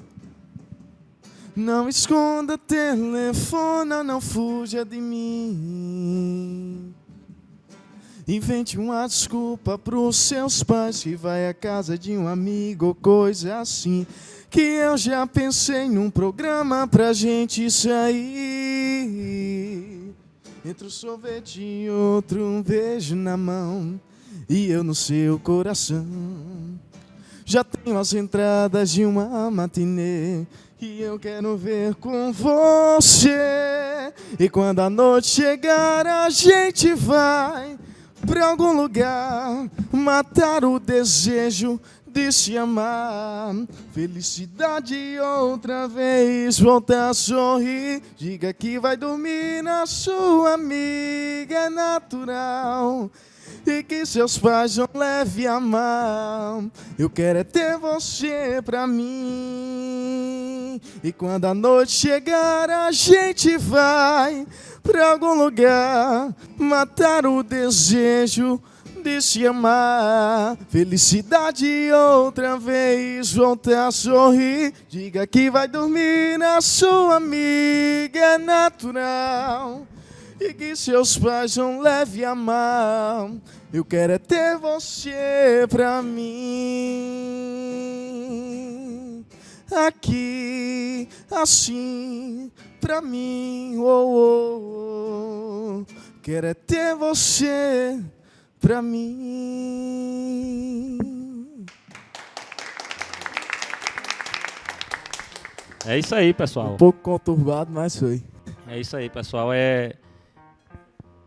Não esconda telefone, não fuja de mim. Invente uma desculpa pros seus pais que vai à casa de um amigo ou coisa assim. Que eu já pensei num programa pra gente sair. Entre um sorvete e outro, um beijo na mão e eu no seu coração. Já tenho as entradas de uma matinê que eu quero ver com você. E quando a noite chegar a gente vai pra algum lugar matar o desejo de se amar. Felicidade outra vez, voltar a sorrir. Diga que vai dormir na sua amiga, é natural. E que seus pais não levem a mal. Eu quero é ter você pra mim. E quando a noite chegar a gente vai pra algum lugar matar o desejo de se amar. Felicidade outra vez, voltar a sorrir. Diga que vai dormir na sua amiga, é natural. E que seus pais não levem a mal. Eu quero é ter você pra mim. Aqui, assim, pra mim. Oh, oh, oh. Quero é ter você pra mim. É isso aí, pessoal. Um pouco conturbado, mas foi. É isso aí, pessoal.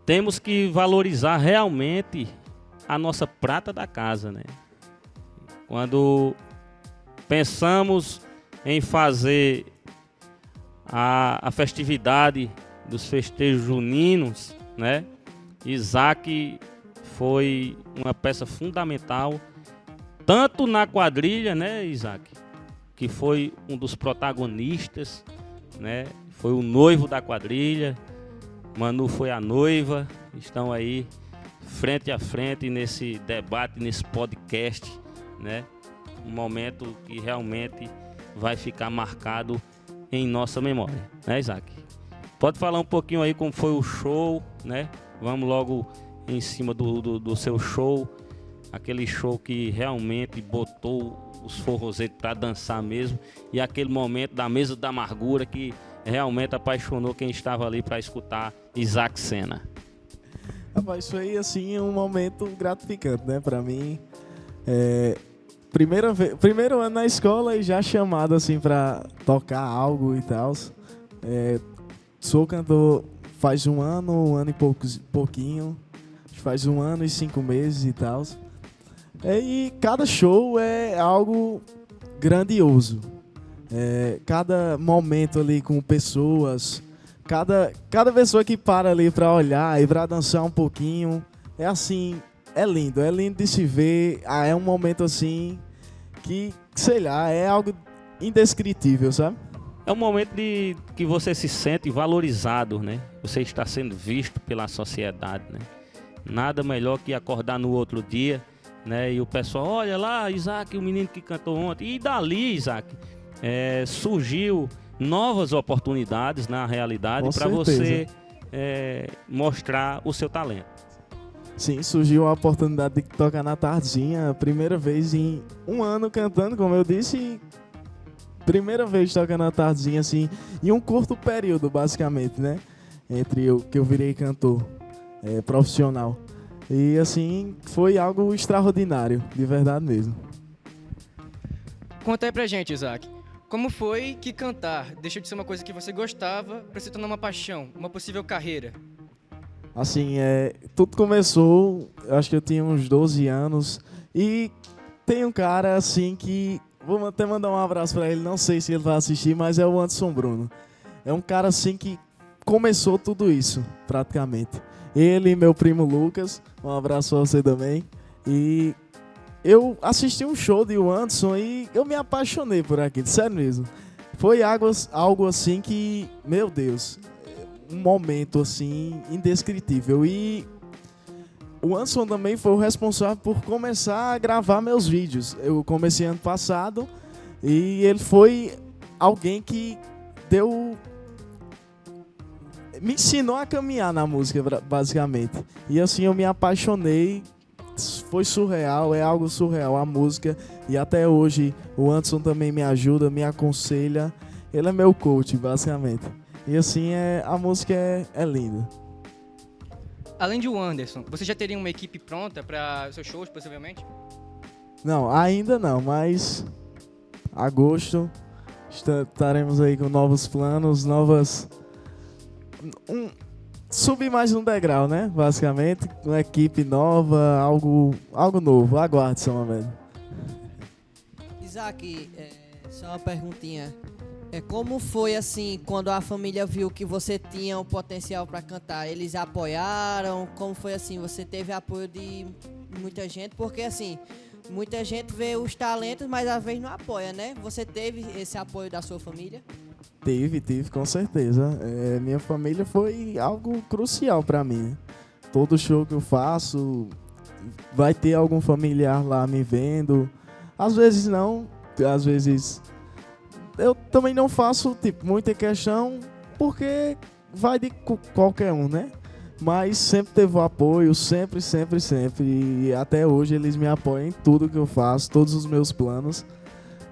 Temos que valorizar realmente a nossa prata da casa, né? Quando pensamos em fazer a festividade dos festejos juninos, né? Isaac foi uma peça fundamental, tanto na quadrilha, né, Isaac? Que foi um dos protagonistas, né? Foi o noivo da quadrilha. Manu foi a noiva. Estão aí frente a frente nesse debate, nesse podcast, né? Um momento que realmente vai ficar marcado em nossa memória, né, Isaac? Pode falar um pouquinho aí como foi o show, né? Vamos logo em cima do seu show, aquele show que realmente botou os forrozeiros para dançar mesmo, e aquele momento da mesa da amargura que realmente apaixonou quem estava ali para escutar Isaac Sena. Rapaz, foi assim um momento gratificante, né, pra mim. Primeiro ano na escola e já chamado assim pra tocar algo e tal. Sou cantor faz um ano e pouquinho. Faz 1 ano e 5 meses e tal. E cada show é algo grandioso. Cada momento ali com pessoas, cada pessoa que para ali pra olhar e pra dançar um pouquinho, é assim, é lindo de se ver. É um momento assim que, sei lá, é algo indescritível, sabe? É um momento que você se sente valorizado, né? Você está sendo visto pela sociedade, né? Nada melhor que acordar no outro dia, né? E o pessoal, olha lá, Isaac, o menino que cantou ontem. E dali, Isaac, surgiu novas oportunidades na realidade para você mostrar o seu talento. Sim, surgiu a oportunidade de tocar na Tardezinha, primeira vez em 1 ano cantando, como eu disse, primeira vez tocando na Tardezinha, assim, em um curto período, basicamente, né? Entre que eu virei cantor profissional. E, assim, foi algo extraordinário, de verdade mesmo. Conta aí pra gente, Isaac. Como foi que cantar deixou de ser uma coisa que você gostava para se tornar uma paixão, uma possível carreira? Assim, tudo começou, eu acho que eu tinha uns 12 anos, e tem um cara assim que, vou até mandar um abraço pra ele, não sei se ele vai assistir, mas é o Anderson Bruno. É um cara assim que começou tudo isso, praticamente. Ele e meu primo Lucas, um abraço pra você também. E eu assisti um show de Anderson e eu me apaixonei por aquilo, sério mesmo. Foi algo assim que, meu Deus, um momento assim indescritível. E o Anderson também foi o responsável por começar a gravar meus vídeos. Eu comecei ano passado e ele foi alguém que me ensinou a caminhar na música, basicamente. E assim eu me apaixonei. Foi surreal, é algo surreal a música. E até hoje o Anderson também me ajuda, me aconselha. Ele é meu coach, basicamente. E assim, a música é linda. Além de o Anderson, você já teria uma equipe pronta para seus shows, possivelmente? Não, ainda não, mas agosto estaremos aí com novos planos, subir mais um degrau, né? Basicamente, uma equipe nova, algo novo. Aguarde, São Amédio. Isaac, só uma perguntinha. Como foi assim, quando a família viu que você tinha o potencial para cantar? Eles apoiaram? Como foi assim? Você teve apoio de muita gente? Porque assim, muita gente vê os talentos, mas às vezes não apoia, né? Você teve esse apoio da sua família? Tive, com certeza. Minha família foi algo crucial para mim. Todo show que eu faço, vai ter algum familiar lá me vendo. Às vezes não, às vezes eu também não faço muita questão, porque vai de qualquer um, né? Mas sempre teve o apoio, sempre. E até hoje eles me apoiam em tudo que eu faço, todos os meus planos.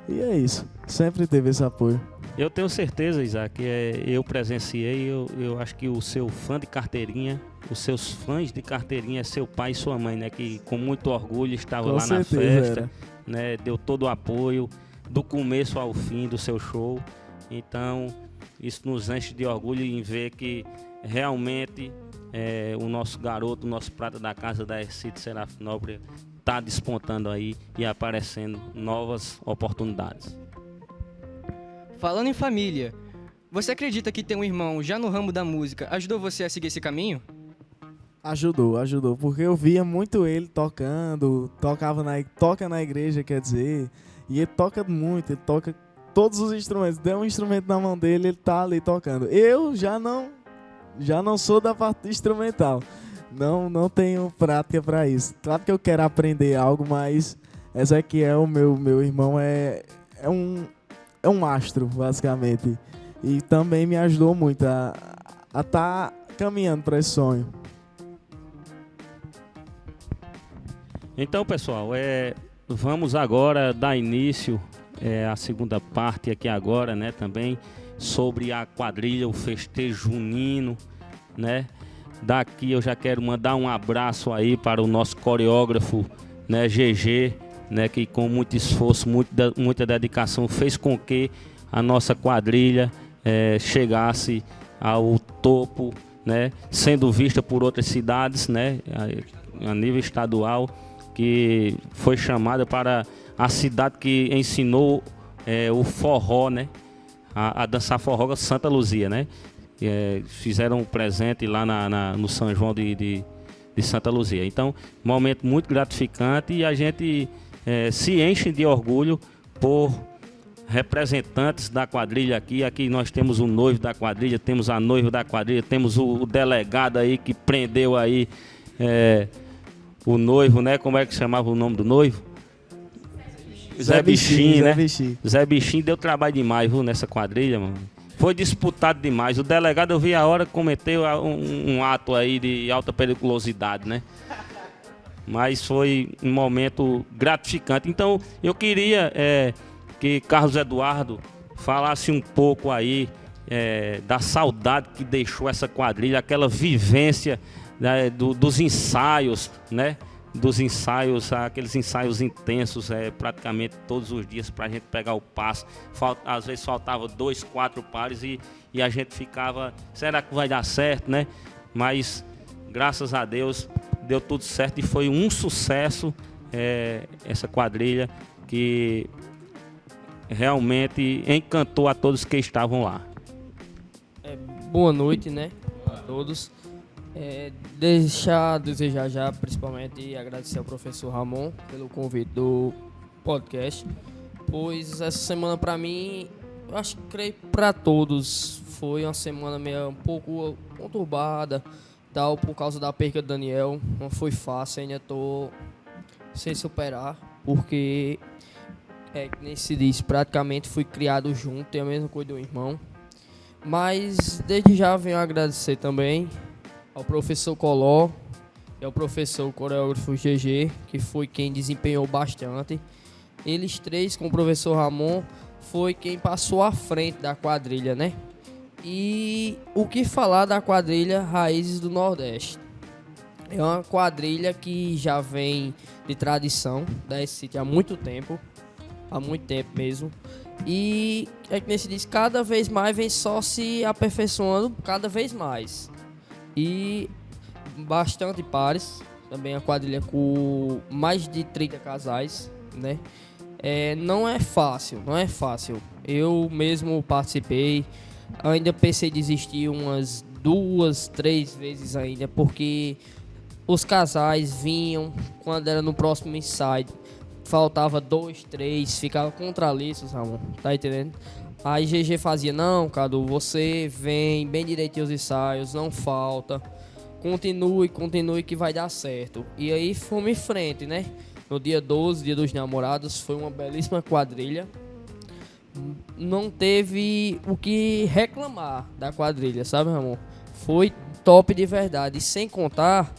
E é isso, sempre teve esse apoio. Eu tenho certeza, Isaac, eu presenciei, eu acho que o seu fã de carteirinha, os seus fãs de carteirinha é seu pai e sua mãe, né? Que com muito orgulho estava lá na festa, né? Deu todo o apoio, do começo ao fim do seu show. Então, isso nos enche de orgulho em ver que realmente o nosso garoto, o nosso prata da casa da Ercílio Serafim Nóbrega está despontando aí e aparecendo novas oportunidades. Falando em família, você acredita que ter um irmão já no ramo da música ajudou você a seguir esse caminho? Ajudou, porque eu via muito ele tocando, toca na igreja, quer dizer, e ele toca muito, ele toca todos os instrumentos, der um instrumento na mão dele, ele tá ali tocando. Eu já não sou da parte instrumental, não tenho prática para isso. Claro que eu quero aprender algo, mas Ezequiel, meu irmão, é um astro, basicamente, e também me ajudou muito a estar caminhando para esse sonho. Então, pessoal, vamos agora dar início à segunda parte aqui agora, né, também sobre a quadrilha, o festejo junino, né? Daqui eu já quero mandar um abraço aí para o nosso coreógrafo, né, GG, né, que com muito esforço, muita dedicação fez com que a nossa quadrilha chegasse ao topo, né, sendo vista por outras cidades, né, a nível estadual, que foi chamada para a cidade que ensinou o forró, né, a dançar forró, Santa Luzia, né. Fizeram um presente lá no São João de Santa Luzia. Então, momento muito gratificante, e a gente se enche de orgulho por representantes da quadrilha aqui. Aqui nós temos o noivo da quadrilha, temos a noiva da quadrilha, temos o delegado aí que prendeu aí o noivo, né? Como é que chamava o nome do noivo? Zé Bichinho, né? Zé Bichinho deu trabalho demais, viu, nessa quadrilha, mano. Foi disputado demais. O delegado, eu vi a hora que cometeu um ato aí de alta periculosidade, né? Mas foi um momento gratificante. Então, eu queria que Carlos Eduardo falasse um pouco aí da saudade que deixou essa quadrilha, aquela vivência, né, dos ensaios, né? dos ensaios, aqueles ensaios intensos, praticamente todos os dias para a gente pegar o passo. Às vezes faltava 2, 4 pares e a gente ficava, será que vai dar certo, né? Mas graças a Deus deu tudo certo e foi um sucesso essa quadrilha que realmente encantou a todos que estavam lá. Boa noite, né, a todos. Desejar já, principalmente, agradecer ao professor Ramon pelo convite do podcast, pois essa semana para mim, eu acho que creio para todos, foi uma semana meio um pouco conturbada, tal, por causa da perca do Daniel. Não foi fácil, ainda tô sem superar, porque nem se diz, praticamente fui criado junto, é a mesma coisa do irmão. Mas desde já venho agradecer também ao professor Coló e ao professor coreógrafo GG, que foi quem desempenhou bastante. Eles três, com o professor Ramon, foi quem passou à frente da quadrilha, né? E o que falar da quadrilha Raízes do Nordeste? É uma quadrilha que já vem de tradição da S-City há muito tempo mesmo. E é que nesse diz, cada vez mais vem só se aperfeiçoando cada vez mais. E bastante pares, também a quadrilha com mais de 30 casais, né? Não é fácil. Eu mesmo participei, ainda pensei em desistir umas 2, 3 vezes ainda, porque os casais vinham quando era no próximo ensaio. Faltava 2, 3, ficava contraliços, Ramon, tá entendendo? Aí GG fazia, não, Cadu, você vem bem direitinho os ensaios, não falta, continue que vai dar certo. E aí fomos em frente, né? No dia 12, dia dos namorados, foi uma belíssima quadrilha. Não teve o que reclamar da quadrilha, sabe, Ramon? Foi top de verdade, e sem contar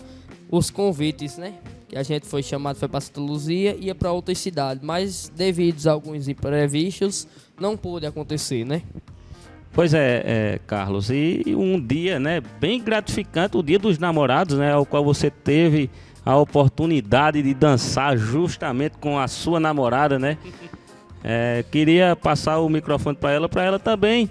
os convites, né? Que a gente foi chamado, foi para Santa Luzia, ia para outras cidades, mas devido a alguns imprevistos, não pôde acontecer, né? Pois Carlos, e um dia, né, bem gratificante, o dia dos namorados, né, ao qual você teve a oportunidade de dançar justamente com a sua namorada, né? Queria passar o microfone para ela também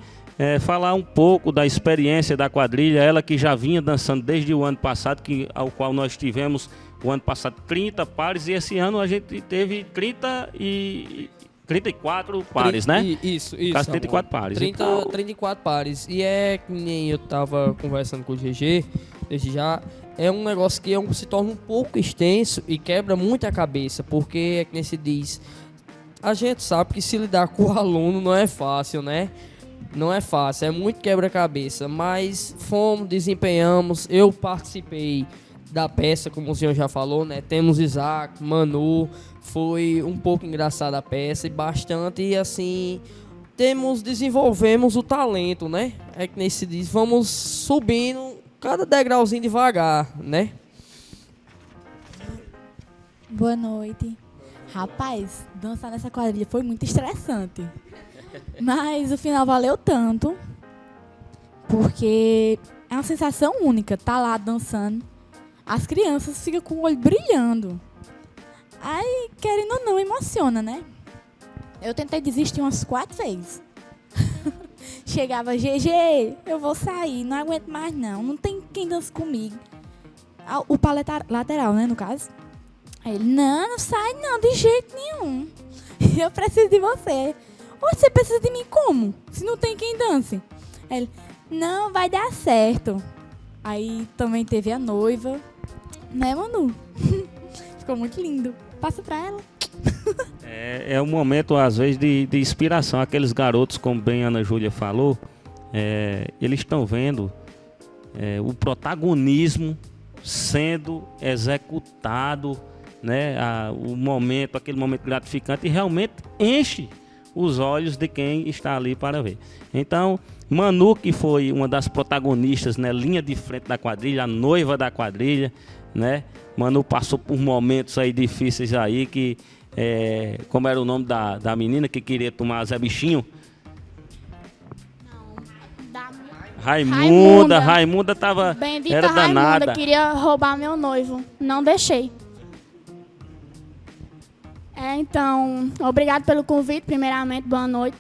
falar um pouco da experiência da quadrilha, ela que já vinha dançando desde o ano passado, ao qual nós tivemos o ano passado 30 pares, e esse ano a gente teve 34 pares, né? Isso. Quase 34 pares. 34 pares. E que nem eu tava conversando com o GG, desde já, é um negócio que se torna um pouco extenso e quebra muito a cabeça, porque é que nem se diz, a gente sabe que se lidar com o aluno não é fácil, né? Não é fácil, é muito quebra-cabeça, mas desempenhamos, eu participei da peça, como o senhor já falou, né? Temos Isaac, Manu, foi um pouco engraçada a peça e bastante, e assim, desenvolvemos o talento, né? É que nem se diz, vamos subindo cada degrauzinho devagar, né? Boa noite. Rapaz, dançar nessa quadrilha foi muito estressante. Mas o final valeu tanto, porque é uma sensação única, tá lá dançando. As crianças ficam com o olho brilhando. Aí, querendo ou não, emociona, né? Eu tentei desistir umas 4 vezes. Chegava, GG, eu vou sair, não aguento mais não tem quem dança comigo. O paleta lateral, né, no caso. Aí ele, não sai não, de jeito nenhum. Eu preciso de você. Você precisa de mim como? Se não tem quem dance. Aí ele, não, vai dar certo. Aí também teve a noiva, né, Manu? Ficou muito lindo. Passa pra ela. É um momento, às vezes, de inspiração. Aqueles garotos, como bem a Ana Júlia falou, eles estão vendo o protagonismo sendo executado, né? Aquele momento gratificante, e realmente enche os olhos de quem está ali para ver. Então, Manu, que foi uma das protagonistas, né, linha de frente da quadrilha, a noiva da quadrilha, né? Manu passou por momentos aí difíceis aí, que como era o nome da menina que queria tomar Zé Bichinho? Raimunda tava, Bendita era danada. Raimunda, queria roubar meu noivo, não deixei. Então, obrigado pelo convite, primeiramente, boa noite.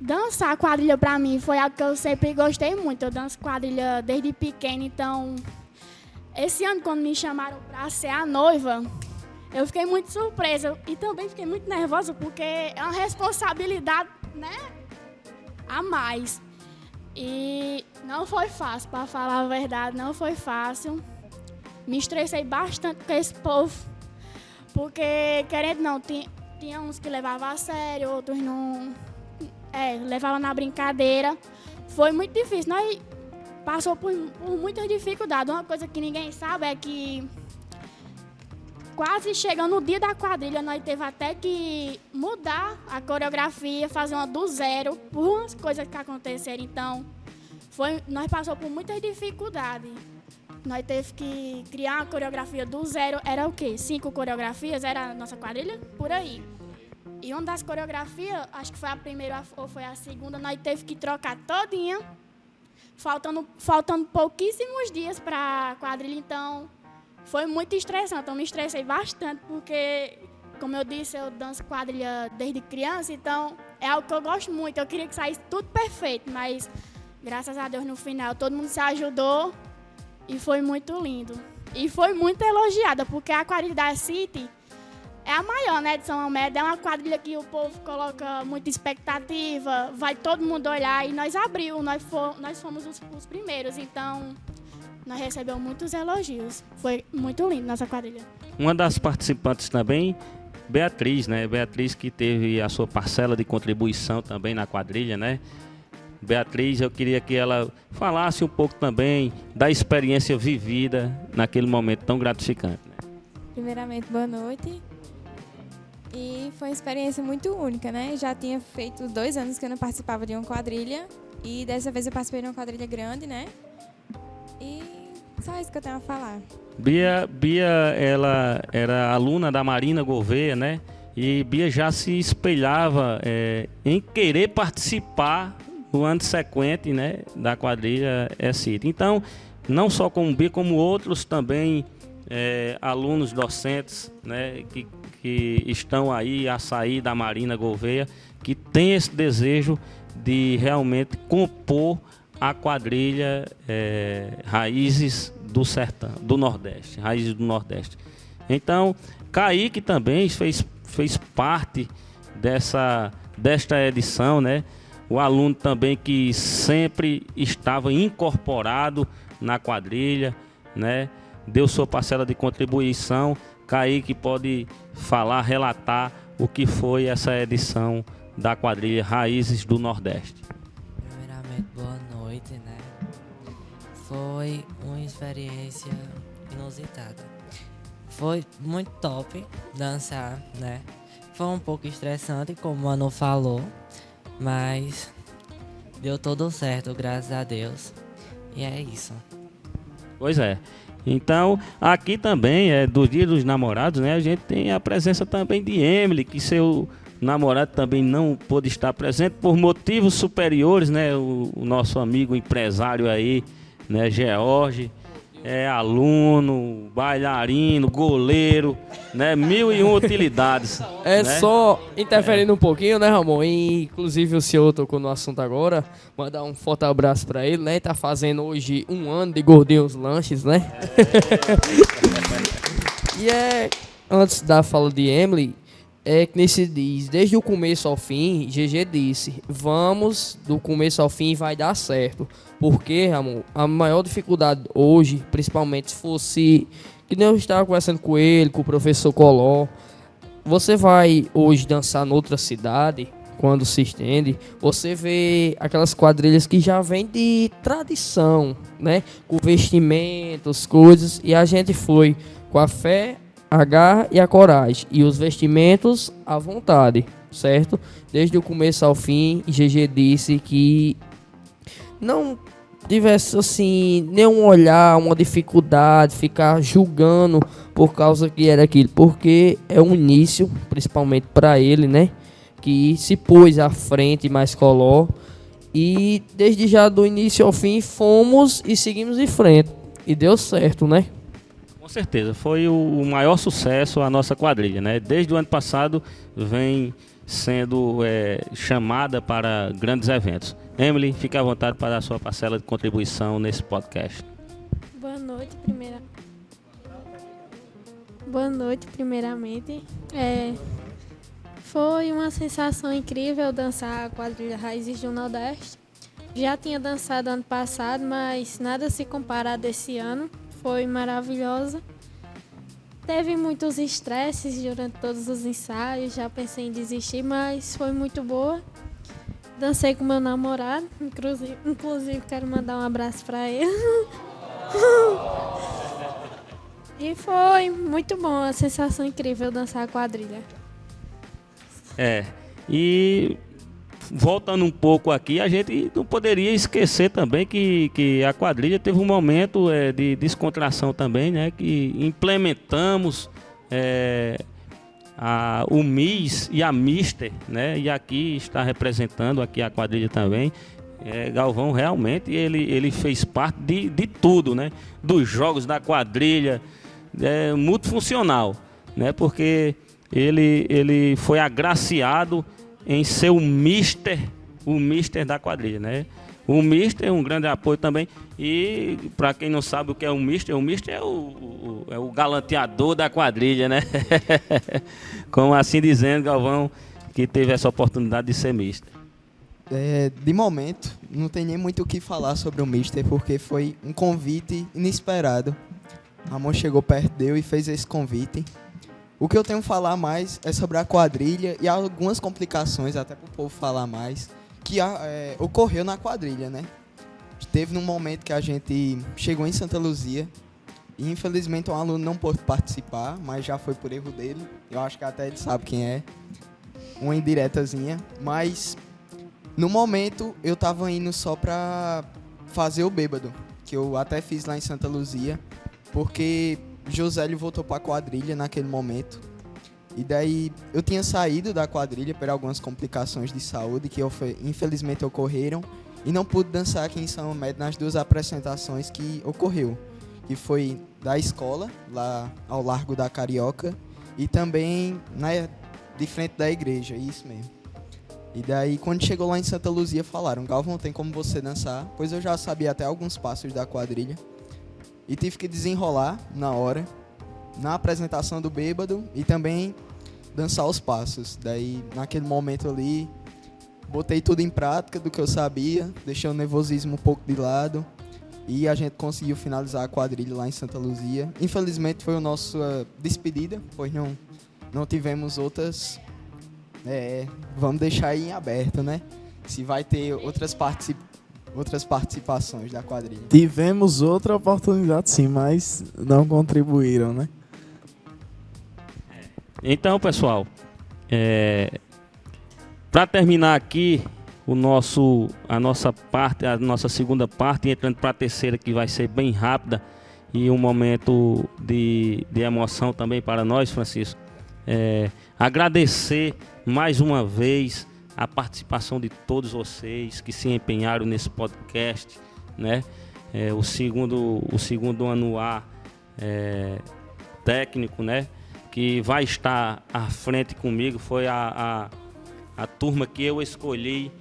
Dançar quadrilha pra mim foi algo que eu sempre gostei muito. Eu danço quadrilha desde pequena, então esse ano quando me chamaram pra ser a noiva, eu fiquei muito surpresa e também fiquei muito nervosa porque é uma responsabilidade, né, a mais. E não foi fácil, pra falar a verdade, não foi fácil. Me estressei bastante com esse povo, porque querendo ou não, tinha uns que levavam a sério, outros não... levava na brincadeira. Foi muito difícil. Nós passou por muitas dificuldades. Uma coisa que ninguém sabe é que quase chegando no dia da quadrilha, nós teve até que mudar a coreografia, fazer uma do zero, por umas coisas que aconteceram. Então, nós passamos por muitas dificuldades. Nós teve que criar uma coreografia do zero. Era o quê? 5 coreografias? Era a nossa quadrilha? Por aí. E uma das coreografias, acho que foi a primeira ou foi a segunda, nós teve que trocar todinha, faltando pouquíssimos dias para a quadrilha, então foi muito estressante. Eu me estressei bastante, porque, como eu disse, eu danço quadrilha desde criança, então é algo que eu gosto muito. Eu queria que saísse tudo perfeito, mas graças a Deus no final todo mundo se ajudou e foi muito lindo. E foi muito elogiada, porque a quadrilha da City é a maior, né, de São Amédio. É uma quadrilha que o povo coloca muita expectativa, vai todo mundo olhar e nós fomos os primeiros, então nós recebemos muitos elogios. Foi muito lindo nossa quadrilha. Uma das participantes também, Beatriz, né? Beatriz que teve a sua parcela de contribuição também na quadrilha, né? Beatriz, eu queria que ela falasse um pouco também da experiência vivida naquele momento tão gratificante, né? Primeiramente, boa noite. E foi uma experiência muito única, né? Já tinha feito 2 anos que eu não participava de uma quadrilha. E dessa vez eu participei de uma quadrilha grande, né? E só isso que eu tenho a falar. Bia, ela era aluna da Marina Gouveia, né? E Bia já se espelhava em querer participar no ano sequente, né, da quadrilha City. Então, não só como Bia, como outros também alunos docentes, né, que estão aí a sair da Marina Gouveia, que tem esse desejo de realmente compor a quadrilha Raízes do Sertão, do Nordeste, Raízes do Nordeste. Então, Kaique também fez parte desta edição, né? O aluno também que sempre estava incorporado na quadrilha, né? Deu sua parcela de contribuição. Kaique pode falar, relatar o que foi essa edição da quadrilha Raízes do Nordeste. Primeiramente, boa noite, né? Foi uma experiência inusitada. Foi muito top dançar, né? Foi um pouco estressante, como o Manu falou, mas deu tudo certo, graças a Deus. E é isso. Pois é. Então, aqui também, do Dia dos Namorados, né? A gente tem a presença também de Emily, que seu namorado também não pôde estar presente por motivos superiores, né? O nosso amigo empresário aí, né? George, aluno, bailarino, goleiro, né? 1001 utilidades. É, né? Só interferindo um pouquinho, né, Ramon? E, inclusive o senhor tocou no assunto agora. Mandar um forte abraço pra ele, né? Tá fazendo hoje 1 ano de Gordinhos Lanches, né? E antes da fala de Emily, que nesse diz, desde o começo ao fim, GG disse, vamos do começo ao fim vai dar certo. Porque, Ramon, a maior dificuldade hoje, principalmente se fosse, que nem eu estava conversando com ele, com o professor Coló, você vai hoje dançar noutra cidade, quando se estende, você vê aquelas quadrilhas que já vêm de tradição, né? Com vestimentos, coisas, e a gente foi com a fé, a garra e a coragem, e os vestimentos à vontade, certo? Desde o começo ao fim, GG disse que não tivesse assim nenhum olhar, uma dificuldade, ficar julgando por causa que era aquilo, porque é um início, principalmente para ele, né? Que se pôs à frente mais Coló, e desde já do início ao fim fomos e seguimos em frente, e deu certo, né? Com certeza, foi o maior sucesso a nossa quadrilha, né? Desde o ano passado vem sendo chamada para grandes eventos. Emily, fique à vontade para dar a sua parcela de contribuição nesse podcast. Boa noite, primeiramente. Foi uma sensação incrível dançar a quadrilha Raízes do Nordeste. Já tinha dançado ano passado, mas nada se compara a desse ano. Foi maravilhosa. Teve muitos estresses durante todos os ensaios, já pensei em desistir, mas foi muito boa. Dancei com meu namorado, inclusive quero mandar um abraço para ele. E foi muito bom, a sensação incrível dançar a quadrilha. E voltando um pouco aqui, a gente não poderia esquecer também que a quadrilha teve um momento de descontração também, né? Que implementamos o Miss e a Mister, né? E aqui está representando aqui a quadrilha também. Galvão realmente ele fez parte de tudo, né? Dos jogos da quadrilha, multifuncional, né? Porque ele foi agraciado em ser o Mister da quadrilha, né? O Mister é um grande apoio também. E para quem não sabe o que é o Mister é o galanteador da quadrilha, né? Como assim dizendo, Galvão, que teve essa oportunidade de ser Mister. De momento, não tem nem muito o que falar sobre o Mister, porque foi um convite inesperado. Ramon chegou perto dele e fez esse convite. O que eu tenho a falar mais é sobre a quadrilha e algumas complicações, até para o povo falar mais, que ocorreu na quadrilha, né? Teve num momento que a gente chegou em Santa Luzia e infelizmente um aluno não pôde participar, mas já foi por erro dele. Eu acho que até ele sabe quem é. Uma indiretazinha. Mas no momento eu tava indo só pra fazer o bêbado, que eu até fiz lá em Santa Luzia, porque Josélio voltou pra quadrilha naquele momento. E daí eu tinha saído da quadrilha por algumas complicações de saúde que infelizmente ocorreram e não pude dançar aqui em São Médio nas duas apresentações que ocorreu, que foi da escola, lá ao Largo da Carioca, e também de frente da igreja, isso mesmo. E daí quando chegou lá em Santa Luzia falaram: Galvão, tem como você dançar? Pois eu já sabia até alguns passos da quadrilha. E tive que desenrolar na hora, na apresentação do bêbado e também dançar os passos. Daí, naquele momento ali, botei tudo em prática do que eu sabia, deixei o nervosismo um pouco de lado e a gente conseguiu finalizar a quadrilha lá em Santa Luzia. Infelizmente foi a nossa despedida, pois não tivemos outras. Vamos deixar aí em aberto, né? Se vai ter outras participações da quadrilha. Tivemos outra oportunidade sim, mas não contribuíram, né? Então, pessoal, para terminar aqui a nossa segunda parte, entrando para a terceira, que vai ser bem rápida e um momento de emoção também para nós, Francisco. Agradecer mais uma vez a participação de todos vocês que se empenharam nesse podcast, né? O segundo anuar técnico, né? Que vai estar à frente comigo, foi a turma que eu escolhi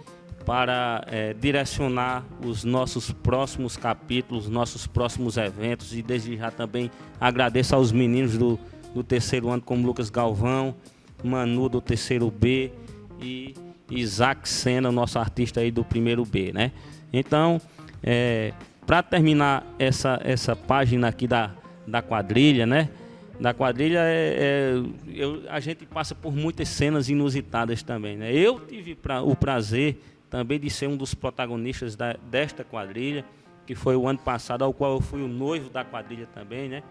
para direcionar os nossos próximos capítulos, nossos próximos eventos, e desde já também agradeço aos meninos do terceiro ano, como Lucas Galvão, Manu do terceiro B e Isaac Sena, nosso artista aí do primeiro B, né? Então, para terminar essa página aqui da quadrilha, né? Da quadrilha, a gente passa por muitas cenas inusitadas também, né? Eu tive o prazer também de ser um dos protagonistas desta quadrilha, que foi o ano passado, ao qual eu fui o noivo da quadrilha também, né?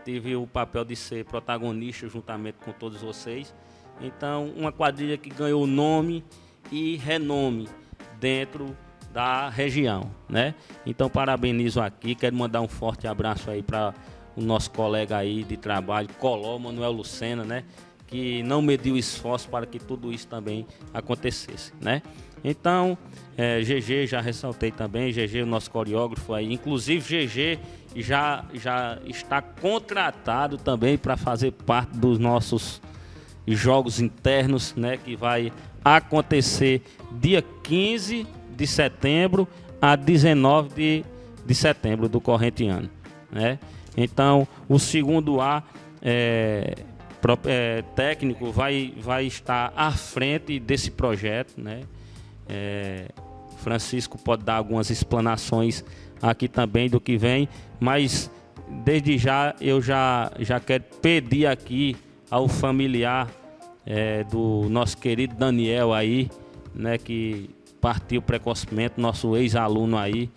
Tive o papel de ser protagonista juntamente com todos vocês. Então, uma quadrilha que ganhou nome e renome dentro da região, né? Então, parabenizo aqui, quero mandar um forte abraço aí para o nosso colega aí de trabalho, Coló, Manuel Lucena, né? que não mediu esforço para que tudo isso também acontecesse, né? Então, GG, já ressaltei também, GG, o nosso coreógrafo aí, inclusive GG já está contratado também para fazer parte dos nossos jogos internos, né, que vai acontecer dia 15 de setembro a 19 de setembro do corrente ano, né? Então, o segundo A técnico vai estar à frente desse projeto, né? Francisco pode dar algumas explanações aqui também do que vem, mas desde já eu já quero pedir aqui ao familiar do nosso querido Daniel aí, né, que partiu precocemente, nosso ex-aluno aí,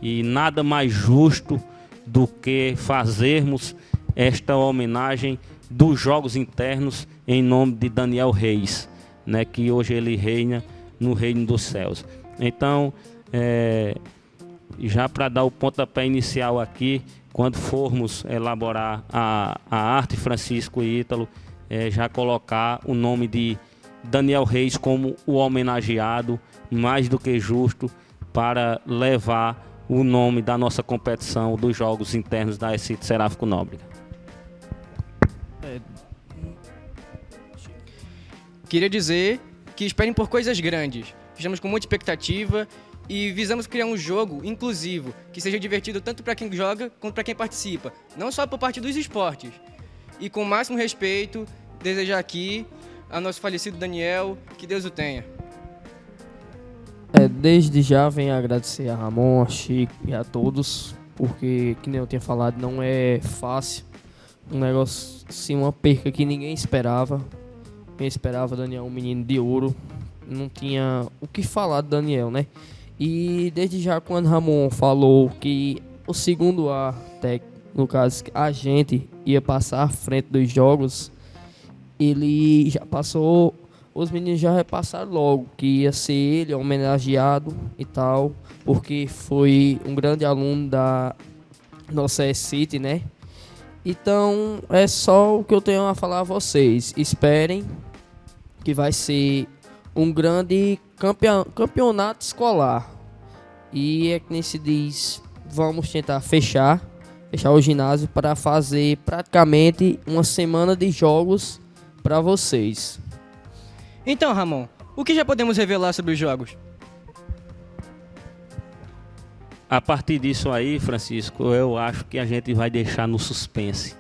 e nada mais justo do que fazermos esta homenagem dos jogos internos em nome de Daniel Reis, né, que hoje ele reina no reino dos céus. Então, já para dar o pontapé inicial aqui, quando formos elaborar a arte Francisco e Ítalo, já colocar o nome de Daniel Reis como o homenageado, mais do que justo, para levar o nome da nossa competição dos jogos internos da ECIT Seráfico Nóbrega. Queria dizer que esperem por coisas grandes. Estamos com muita expectativa e visamos criar um jogo inclusivo, que seja divertido tanto para quem joga quanto para quem participa, não só por parte dos esportes. E com o máximo respeito, desejar aqui ao nosso falecido Daniel, que Deus o tenha. Desde já venho agradecer a Ramon, a Chico e a todos, porque, que nem eu tinha falado, não é fácil. Um negócio, assim, uma perca que ninguém esperava. Quem esperava Daniel um menino de ouro, não tinha o que falar de Daniel, né? E desde já, quando Ramon falou que o segundo A, no caso, a gente ia passar à frente dos jogos, ele já passou, os meninos já repassaram logo que ia ser ele homenageado e tal, porque foi um grande aluno da nossa ECIT, né? Então, é só o que eu tenho a falar a vocês. Esperem que vai ser um grande campeonato escolar. E é que nem se diz, vamos tentar fechar o ginásio para fazer praticamente uma semana de jogos para vocês. Então, Ramon, o que já podemos revelar sobre os jogos? A partir disso aí, Francisco, eu acho que a gente vai deixar no suspense,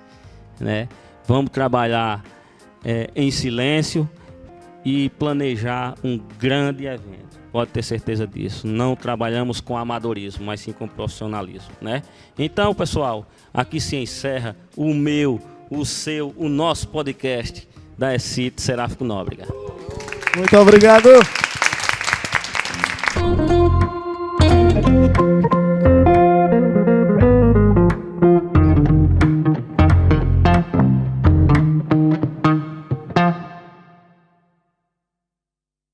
né? Vamos trabalhar em silêncio e planejar um grande evento. Pode ter certeza disso. Não trabalhamos com amadorismo, mas sim com profissionalismo, né? Então, pessoal, aqui se encerra o meu, o seu, o nosso podcast da ECIT Seráfico Nóbrega. Muito obrigado.